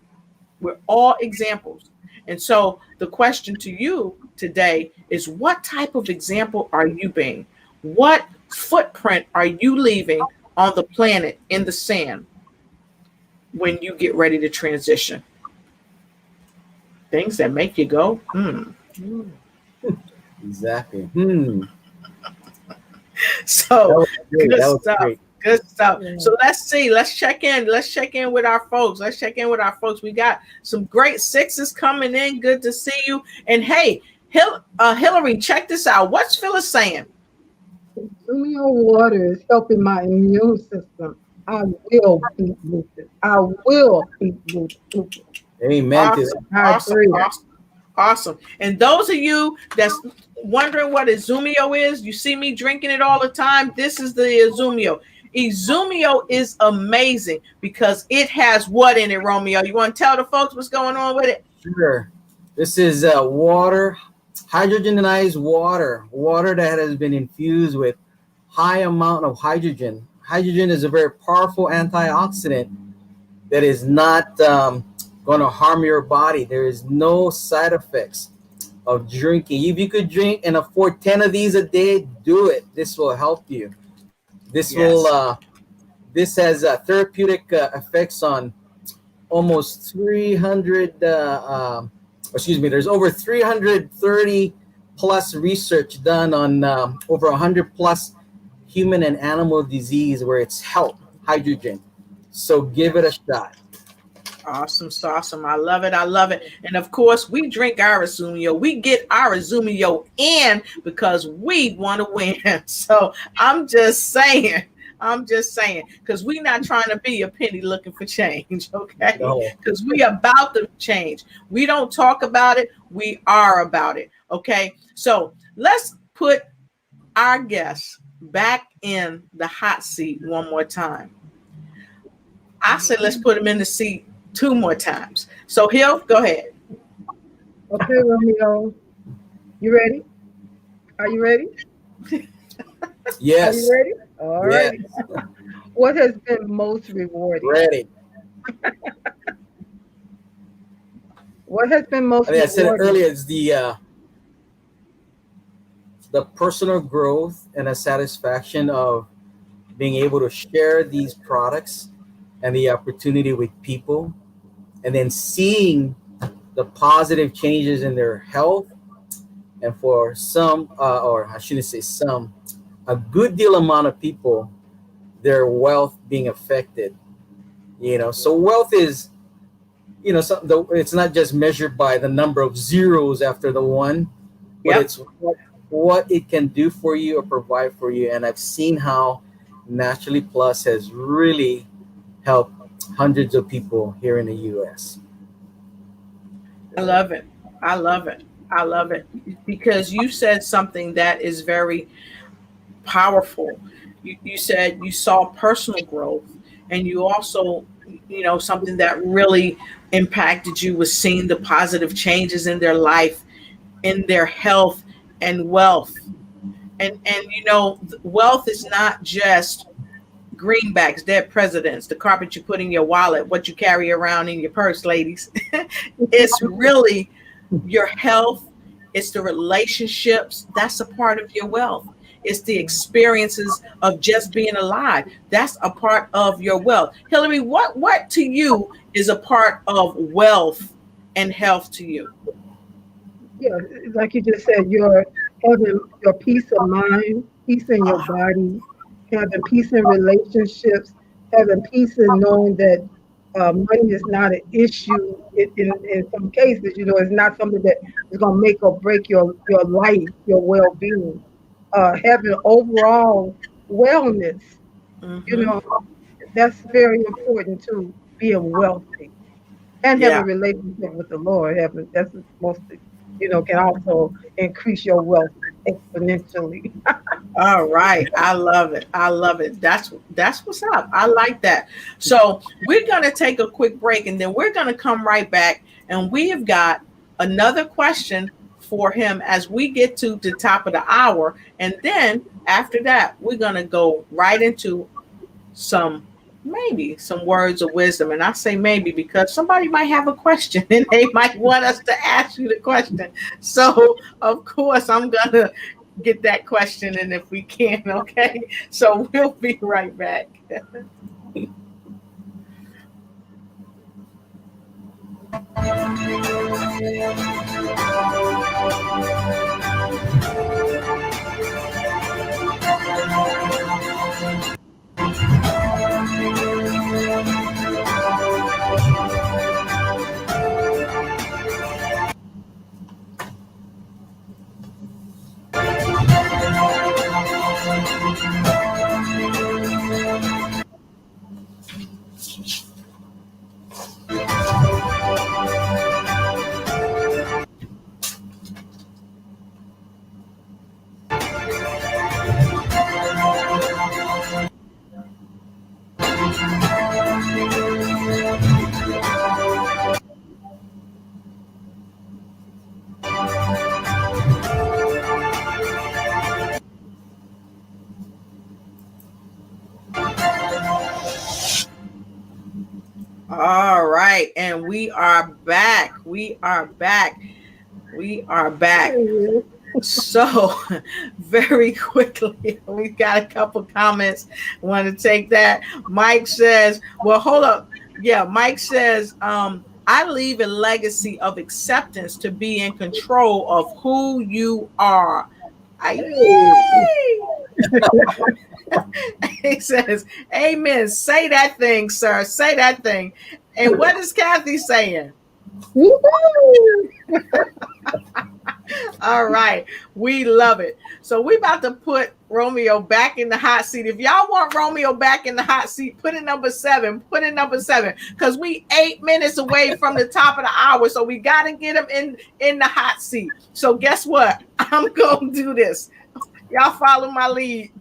We're all examples. And so the question to you today is, what type of example are you being? What footprint are you leaving on the planet in the sand when you get ready to transition? Things that make you go, Mm. Exactly. That So was great. good That was stuff. great. Good stuff. Yeah. So let's see. Let's check in. Let's check in with our folks. Let's check in with our folks. We got some great 6s coming in. Good to see you. And hey, Hillary, check this out. What's Phyllis saying? Consuming water is helping my immune system. I will beat lupus. I will beat lupus. Amen to Awesome. that. I Awesome. agree. Awesome. Awesome. And those of you that's wondering what Izumio is, you see me drinking it all the time. This is the Izumio. Izumio is amazing because it has what in it, Romeo? You want to tell the folks what's going on with it? Sure. This is water, hydrogenized water that has been infused with high amount of hydrogen. Hydrogen is a very powerful antioxidant that is not going to harm your body. There is no side effects of drinking. If you could drink and afford 10 of these a day, do it. This will help you. This will Yes. this has therapeutic effects on almost 300 excuse me, there's over 330 plus research done on over 100 plus human and animal disease where it's helped hydrogen. So give it a shot. Awesome, awesome. I love it. I love it. And of course, we drink our Izumio. We get our Izumio in because we want to win. So I'm just saying. I'm just saying, because we're not trying to be a penny looking for change, okay? No. Because we about the change. We don't talk about it. We are about it, okay? So let's put our guests back in the hot seat one more time. I said let's put him in the seat 2 more times. So Hill, go ahead. Okay, Romeo. You ready? Are you ready? Are you Yes. ready? All Yes. right. What has been most rewarding? Ready. What has been most I think I said it rewarding? earlier. It's the personal growth and the satisfaction of being able to share these products and the opportunity with people, and then seeing the positive changes in their health, and for some or I shouldn't say some, a good deal amount of people, their wealth being affected. So wealth is it's not just measured by the number of zeros after the one, but Yep. it's what it can do for you or provide for you. And I've seen how Naturally Plus has really helped hundreds of people here in the U.S. I love it. I love it. I love it because you said something that is very powerful. You said you saw personal growth, and you also, something that really impacted you was seeing the positive changes in their life, in their health and wealth. And wealth is not just greenbacks, dead presidents, the carpet you put in your wallet, what you carry around in your purse, ladies. It's really your health, it's the relationships. That's a part of your wealth. It's the experiences of just being alive. That's a part of your wealth. Hillary, what to you is a part of wealth and health to you? Yeah, like you just said, your having your peace of mind, peace in your body, having peace in relationships, having peace in knowing that money is not an issue. In some cases, it's not something that is going to make or break your life, your well-being. Having overall wellness, you Mm-hmm. know, that's very important to being wealthy and having a Yeah. relationship with the Lord. Having that's mostly, can also increase your wealth exponentially. All right. I love it. I love it. That's what's up. I like that. So we're gonna take a quick break and then we're gonna come right back and we have got another question for him as we get to the top of the hour. And then after that, we're gonna go right into some maybe some words of wisdom. And I say maybe because somebody might have a question and they might want us to ask you the question. So of course I'm gonna get that question and if we can, okay? So we'll be right back. All right, and we are back. We are back. We are back. So, very quickly, we got a couple comments. Want to take that? Mike says, "Well, hold up. Yeah, Mike says, I leave a legacy of acceptance to be in control of who you are." Hey. Yay! He says, "Amen. Say that thing, sir. Say that thing." And what is Kathy saying? Woo-hoo! All right. We love it. So we about to put Romeo back in the hot seat. If y'all want Romeo back in the hot seat, put in number 7. Put in number 7. Because we 8 minutes away from the top of the hour. So we got to get him in the hot seat. So guess what? I'm going to do this. Y'all follow my lead.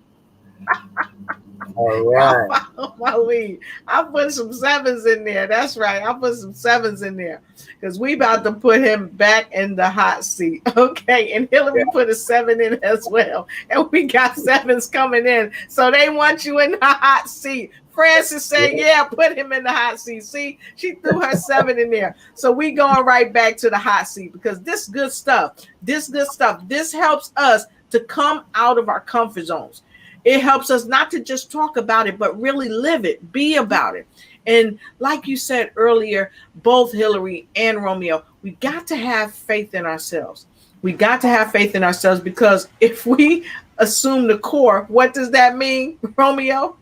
All Y'all right. follow my lead. I put some 7s in there. That's right. I put some 7s in there because we about to put him back in the hot seat. Okay. And Hillary put a 7 in as well. And we got 7s coming in. So they want you in the hot seat. Francis said, yeah, put him in the hot seat. See, she threw her 7 in there. So we going right back to the hot seat because this good stuff, this helps us to come out of our comfort zones. It helps us not to just talk about it, but really live it, be about it. And like you said earlier, both Hillary and Romeo, we got to have faith in ourselves. We got to have faith in ourselves because if we assume the core, what does that mean, Romeo?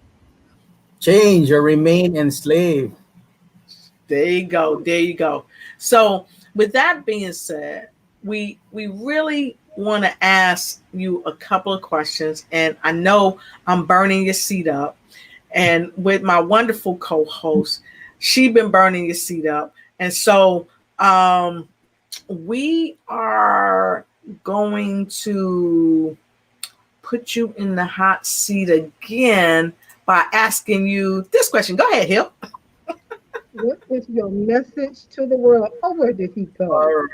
Change or remain enslaved. There you go. There you go. So, with that being said, we really want to ask you a couple of questions, and I know I'm burning your seat up. And with my wonderful co-host, she been burning your seat up, and so we are going to put you in the hot seat again by asking you this question. Go ahead, Hill. What is your message to the world? Oh, where did he All go? right.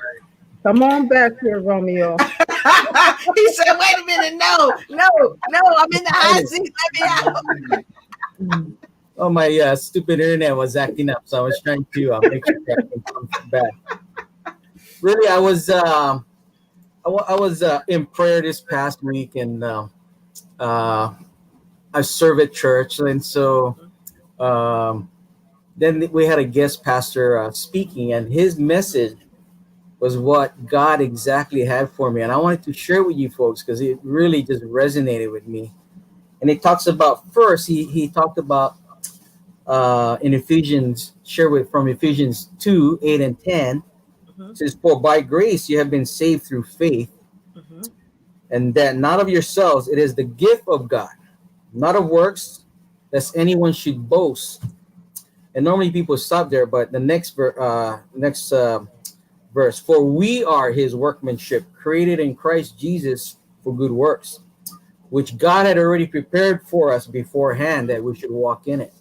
Come on back here, Romeo. He said, "Wait a minute, no, no, no, I'm in the hot seat. Let me out." Oh, my stupid internet was acting up, so I was trying to make sure that can come back. Really, I was in prayer this past week, and uh, I serve at church, and so um, then we had a guest pastor speaking, and his message was what God exactly had for me, and I wanted to share with you folks because it really just resonated with me. And it talks about first, he talked about in Ephesians, share with from Ephesians 2:8 and 10. Mhm, It says, "For by grace you have been saved through faith, mhm. and that not of yourselves, it is the gift of God, not of works, lest anyone should boast." And normally people stop there, but the next verse, "For we are His workmanship, created in Christ Jesus for good works, which God had already prepared for us beforehand that we should walk in it."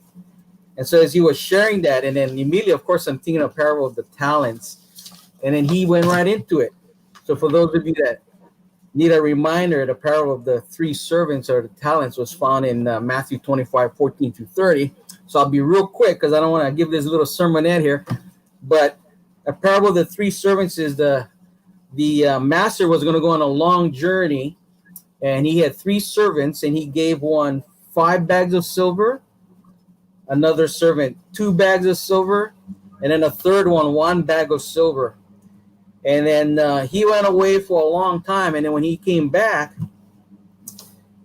And so as he was sharing that, and then immediately, of course, I'm thinking of parable of the talents, and then he went right into it. So for those of you that need a reminder, the parable of the three servants or the talents was found in Matthew 25:14-30. So I'll be real quick because I don't want to give this little sermonette here. But a parable of the three servants is the master was going to go on a long journey, and he had three servants, and he gave one 5 bags of silver, another servant 2 bags of silver, and then a third one 1 bag of silver. And then he went away for a long time. And then when he came back,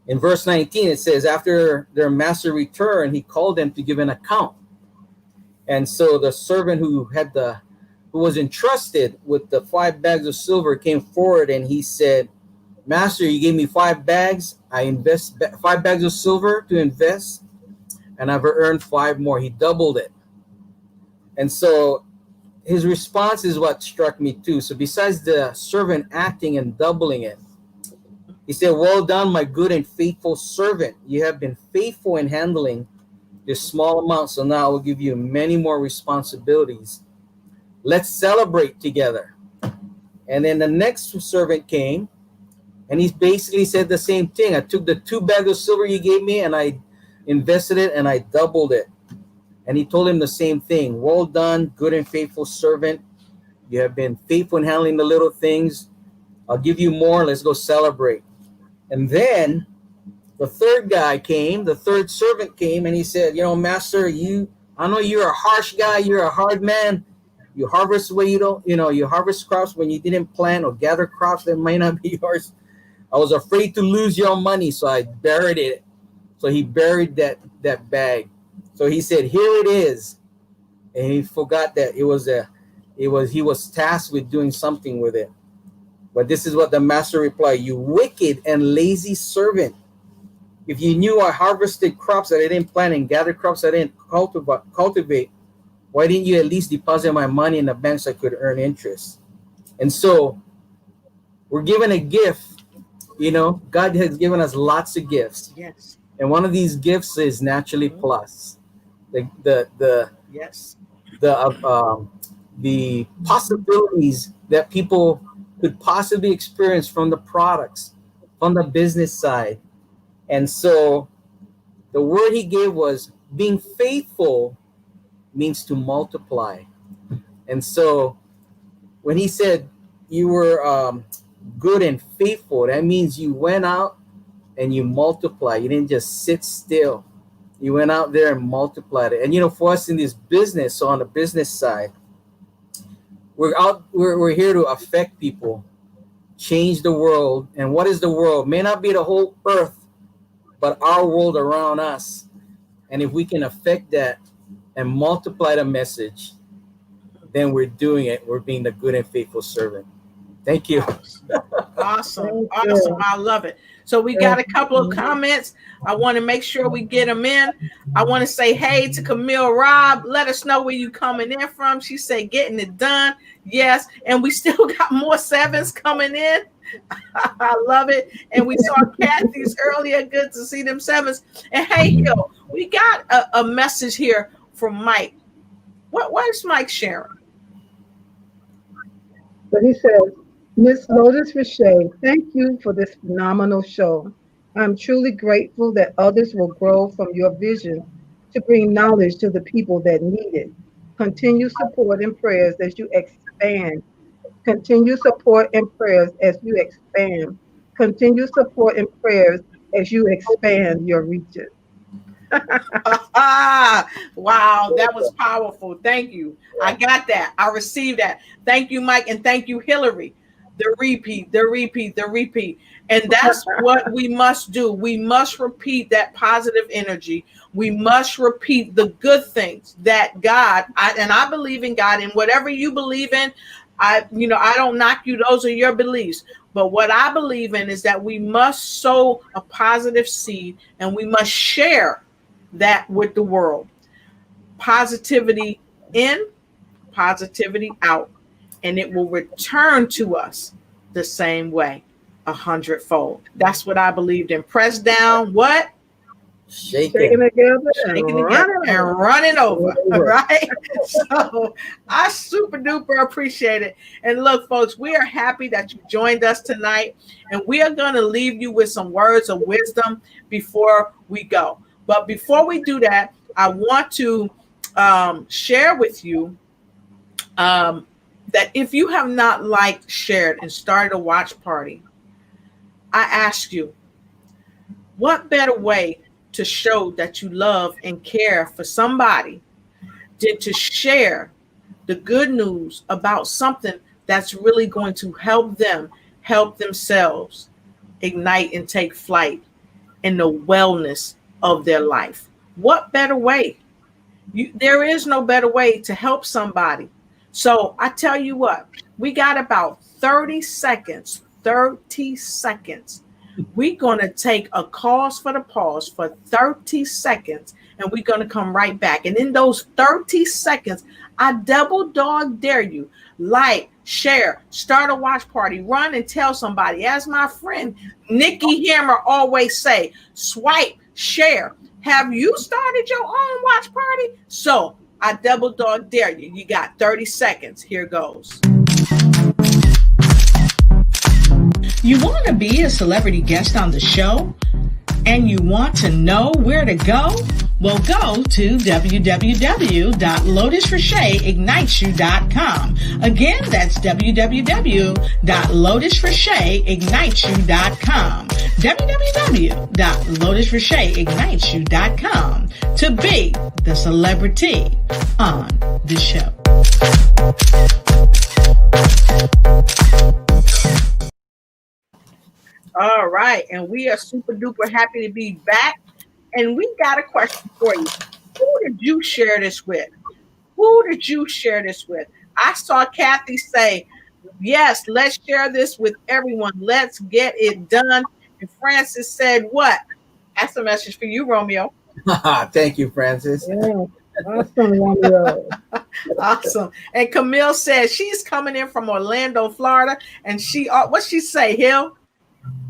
in verse 19, it says, after their master returned, he called them to give an account. And so the servant who was entrusted with the 5 bags of silver came forward, and he said, "Master, you gave me 5 bags. I invest 5 bags of silver to invest, and I've earned 5 more." He doubled it. And so his response is what struck me too. So besides the servant acting and doubling it, he said, "Well done, my good and faithful servant. You have been faithful in handling this small amount, so now I will give you many more responsibilities. Let's celebrate together." And then the next servant came, and he basically said the same thing. "I took the 2 bags of silver you gave me, and I invested it, and I doubled it." And he told him the same thing. "Well done, good and faithful servant. You have been faithful in handling the little things. I'll give you more. Let's go celebrate." And then the third servant came, and he said, "Master, I know you're a harsh guy. You're a hard man. You harvest where you harvest crops when you didn't plant, or gather crops that might not be yours. I was afraid to lose your money, so I buried it." So he buried that bag. So he said, "Here it is." And he forgot that he was tasked with doing something with it. But this is what the master replied: "You wicked and lazy servant. If you knew I harvested crops that I didn't plant and gathered crops that I didn't cultivate, why didn't you at least deposit my money in the bank so I could earn interest?" And so we're given a gift. God has given us lots of gifts. Yes. And one of these gifts is naturally plus. The Yes. the possibilities that people could possibly experience from the products, from the business side. And so the word he gave was, being faithful means to multiply. And so when he said you were good and faithful, that means you went out and you multiply. You didn't just sit still. You went out there and multiplied it. And for us in this business, so on the business side, we're here to affect people, change the world. And what is the world? May not be the whole earth, but our world around us. And if we can affect that and multiply the message, then we're doing it. We're being the good and faithful servant. Thank you. Awesome. Thank Awesome. you. I love it. So we got a couple of comments. I want to make sure we get them in. I want to say hey to Camille Robb. Let us know where you coming in from. She said getting it done. Yes. And we still got more sevens coming in. I love it. And we saw Kathy's earlier. Good to see them sevens. And hey, Hill, we got a message here from Mike. What is Mike sharing? But he says, Miss Lotus Richey, thank you for this phenomenal show. I'm truly grateful that others will grow from your vision to bring knowledge to the people that need it. Continue support and prayers as you expand. Continue support and prayers as you expand. Continue support and prayers as you expand your reaches. Wow, that was powerful. Thank you. I got that. I received that. Thank you, Mike, and thank you, Hillary. The repeat, the repeat, the repeat. And that's what we must do. We must repeat that positive energy. We must repeat the good things that God, I believe in God, and whatever you believe in, I don't knock you. Those are your beliefs. But what I believe in is that we must sow a positive seed and we must share that with the world. Positivity in, positivity out, and it will return to us the same way, 100-fold. That's what I believed in. Press down, what? Shaking together Shaking together and running over. Right? So I super duper appreciate it. And look, folks, we are happy that you joined us tonight, and we are going to leave you with some words of wisdom before we go. But before we do that, I want to share with you that if you have not liked, shared, and started a watch party, I ask you, what better way to show that you love and care for somebody than to share the good news about something that's really going to help them help themselves ignite and take flight in the wellness of their life? What better way? There is no better way to help somebody. So I tell you what, we got about 30 seconds. We're going to take a pause for the pause for 30 seconds, and we're going to come right back. And in those 30 seconds, I double dog dare you, like, share, start a watch party, run and tell somebody. As my friend Nikki Hammer always say, swipe, share. Have you started your own watch party? So I double dog dare you. You got 30 seconds. Here goes. You want to be a celebrity guest on the show? And you want to know where to go? Well, go to www.lotusricheteignitesyou.com. Again, that's www.lotusricheteignitesyou.com. www.lotusricheteignitesyou.com to be the celebrity on the show. All right, and we are super duper happy to be back. And we got a question for you. Who did you share this with? Who did you share this with? I saw Kathy say, yes, let's share this with everyone. Let's get it done. And Francis said, what? That's a message for you, Romeo. Thank you, Francis. Yeah. Awesome, Romeo. Awesome. And Camille says she's coming in from Orlando, Florida. And what's she say, Hill?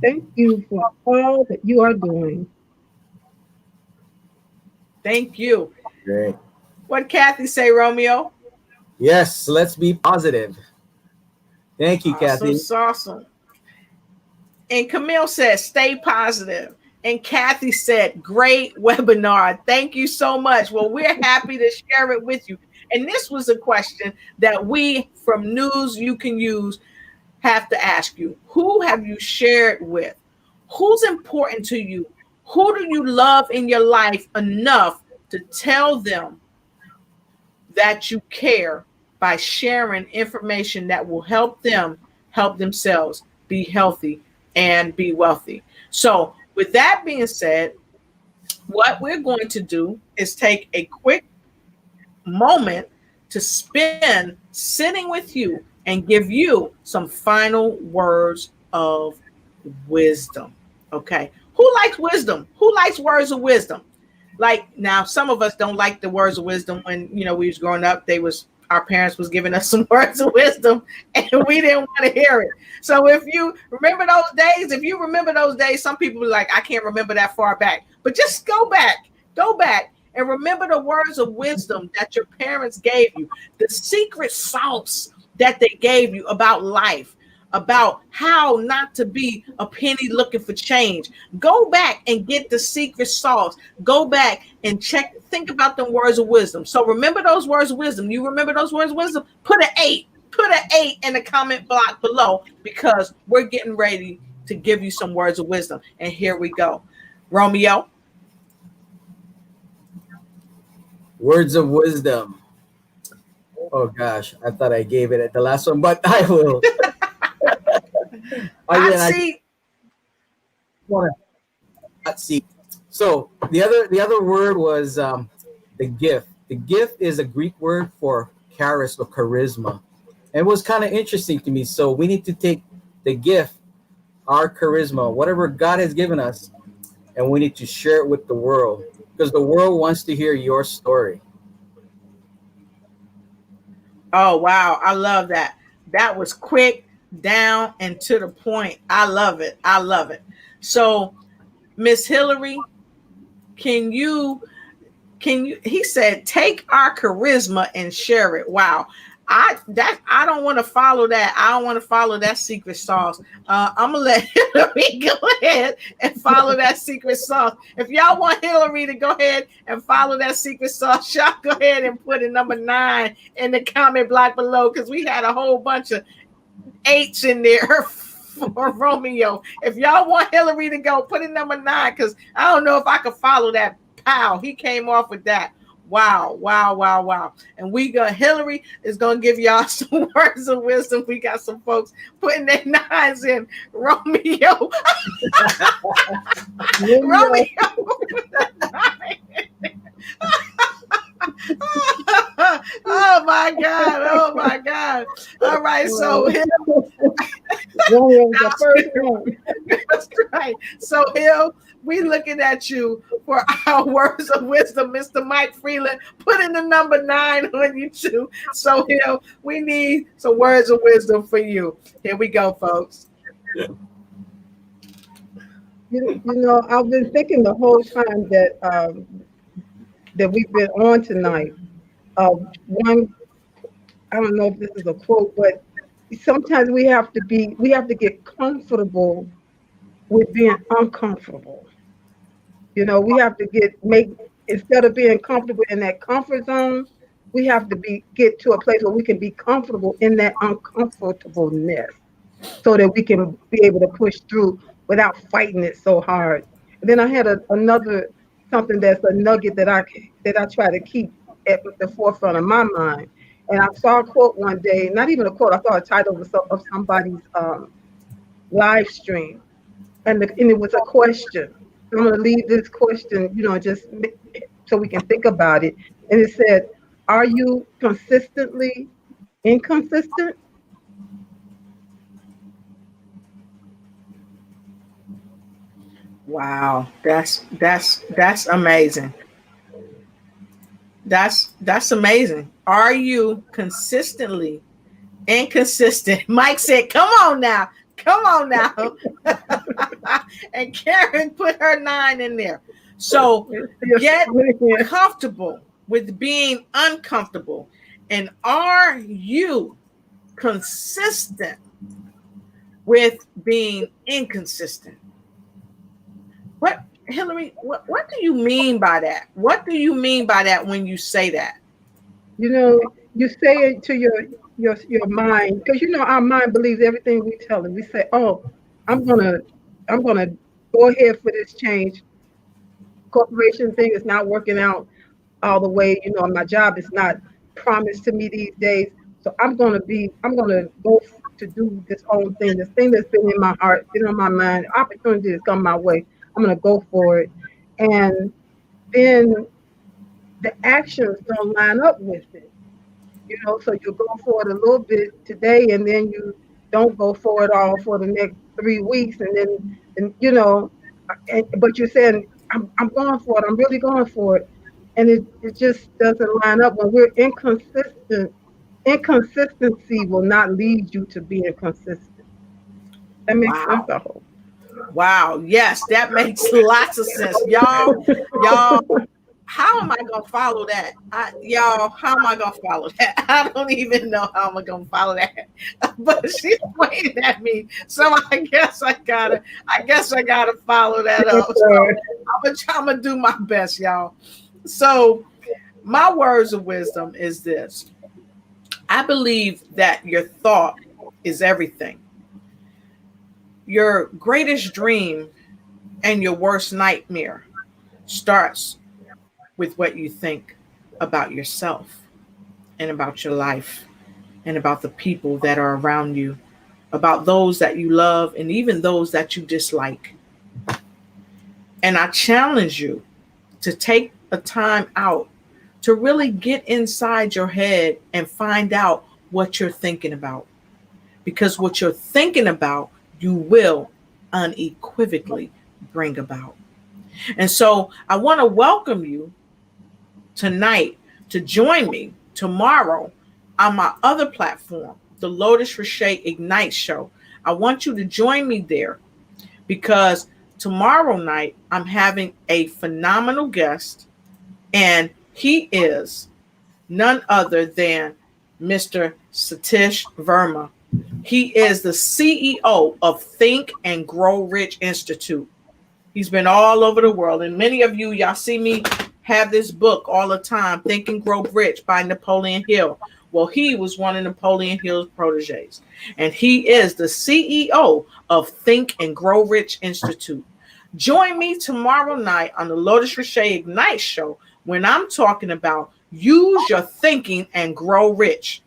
Thank you for all that you are doing. Thank you. Great. What Kathy say, Romeo? Yes, let's be positive. Thank you, Kathy. That's awesome. And Camille says, stay positive. And Kathy said, great webinar. Thank you so much. Well, we're happy to share it with you. And this was a question that we from News You Can Use have to ask you. Who have you shared with? Who's important to you? Who do you love in your life enough to tell them that you care by sharing information that will help them help themselves be healthy and be wealthy? So with that being said, what we're going to do is take a quick moment to spin sitting with you and give you some final words of wisdom. Okay. Who likes wisdom? Who likes words of wisdom? Like now, some of us don't like the words of wisdom when we was growing up. Our parents was giving us some words of wisdom and we didn't want to hear it. So if you remember those days, some people are like, I can't remember that far back. But just go back and remember the words of wisdom that your parents gave you, the secret sauce that they gave you about life, about how not to be a penny looking for change. Go back and get the secret sauce. Go back and think about them words of wisdom. So remember those words of wisdom. You remember those words of wisdom? Put an 8 in the comment block below, because we're getting ready to give you some words of wisdom. And here we go. Romeo. Words of wisdom. Oh gosh, I thought I gave it at the last one, but I will. I see. So the other word was the gift. The gift is a Greek word for charis or charisma. And it was kind of interesting to me. So we need to take the gift, our charisma, whatever God has given us, and we need to share it with the world, because the world wants to hear your story. Oh, wow. I love that. That was quick, down, and to the point. I love it. So, Miss Hillary, he said, take our charisma and share it. Wow. I don't want to follow that. I don't want to follow that secret sauce. I'm gonna let Hillary go ahead and follow that secret sauce. If y'all want Hillary to go ahead and follow that secret sauce, y'all go ahead and put a number 9 in the comment block below, because we had a whole bunch of 8s in there for Romeo. If y'all want Hillary to go, put a number 9, because I don't know if I could follow that. Pow, he came off with that. Wow. And Hillary is going to give y'all some words of wisdom. We got some folks putting their 9s in. Romeo. Oh my God. All right. So that's right. So Hill, we looking at you for our words of wisdom. Mr. Mike Freeland, put in the number 9 on you too. So Hill, we need some words of wisdom for you. Here we go, folks. You know, I've been thinking the whole time that we've been on tonight. One, I don't know if this is a quote, but sometimes we have to get comfortable with being uncomfortable. You know, we have to instead of being comfortable in that comfort zone, we have to get to a place where we can be comfortable in that uncomfortableness, so that we can be able to push through without fighting it so hard. And then I had another something that's a nugget that I try to keep at the forefront of my mind. And I saw a quote one day, not even a quote, I saw a title of somebody's live stream, and it was a question. I'm going to leave this question, just so we can think about it. And it said, are you consistently inconsistent? Wow, that's amazing. That's amazing. Are you consistently inconsistent? Mike said, come on now. And Karen put her 9 in there. So get comfortable with being uncomfortable. And are you consistent with being inconsistent? What, Hillary, what do you mean by that? What do you mean by that when you say that? You know, you say it to your mind, because our mind believes everything we tell it. We say, "Oh, I'm gonna go ahead for this change. Corporation thing is not working out all the way. My job is not promised to me these days. So I'm gonna go to do this own thing, this thing that's been in my heart, been on my mind. Opportunity has come my way. I'm gonna go for it." And then the actions don't line up with it. So you go for it a little bit today, and then you don't go for it all for the next 3 weeks, and then, but you're saying, I'm going for it, I'm really going for it, and it just doesn't line up when we're inconsistent. Inconsistency will not lead you to being consistent. That makes sense, Wow. I hope. Wow. Yes, that makes lots of sense. Y'all, how am I gonna follow that? Y'all, how am I gonna follow that? I don't even know how am I gonna follow that. But she's pointing at me, so I guess I gotta follow that Yes, up. So sir. I'm gonna do my best, y'all. So my words of wisdom is this: I believe that your thought is everything. Your greatest dream and your worst nightmare starts with what you think about yourself and about your life and about the people that are around you, about those that you love and even those that you dislike. And I challenge you to take a time out to really get inside your head and find out what you're thinking about. Because what you're thinking about, you will unequivocally bring about. And so I want to welcome you tonight to join me tomorrow on my other platform, the Lotus Richey Ignite Show. I want you to join me there because tomorrow night I'm having a phenomenal guest, and he is none other than Mr. Satish Verma. He is the CEO of Think and Grow Rich Institute. He's been all over the world. And many of you, y'all see me have this book all the time, Think and Grow Rich by Napoleon Hill. Well, he was one of Napoleon Hill's proteges. And he is the CEO of Think and Grow Rich Institute. Join me tomorrow night on the Lotus Richey Ignite Show when I'm talking about use your thinking and grow rich.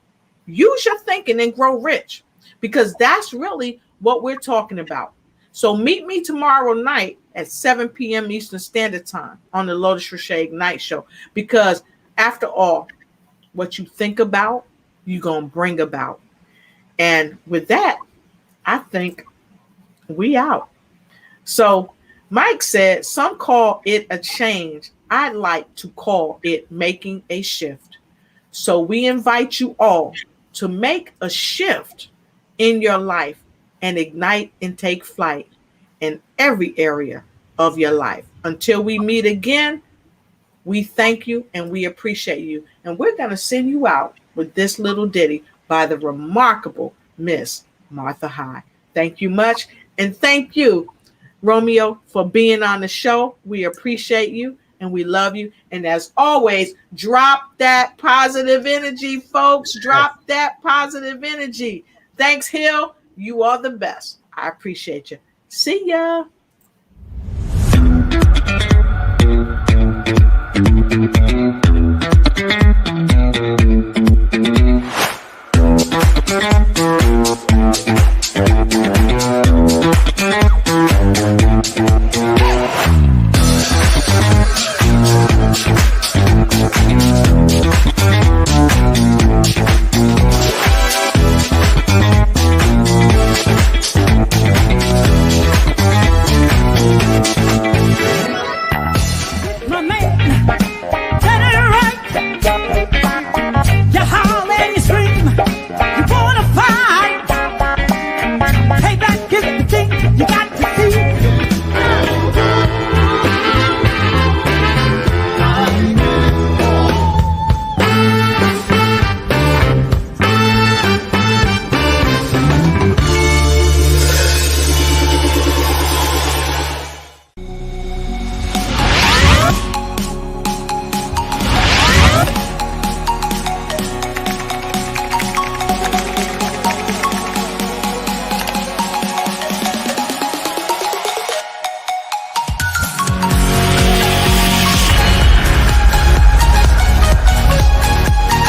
Use your thinking and grow rich because that's really what we're talking about. So meet me tomorrow night at 7 p.m. Eastern Standard Time on the Lotus Richey Ignite Show. Because after all, what you think about, you're going to bring about. And with that, I think we out. So Mike said, some call it a change. I'd like to call it making a shift. So we invite you all to make a shift in your life and ignite and take flight in every area of your life. Until we meet again, we thank you and we appreciate you. And we're going to send you out with this little ditty by the remarkable Miss Martha High. Thank you much. And thank you, Romeo, for being on the show. We appreciate you and we love you. And as always, drop that positive energy, folks. Drop that positive energy. Thanks, Hill. You are the best. I appreciate you. See ya.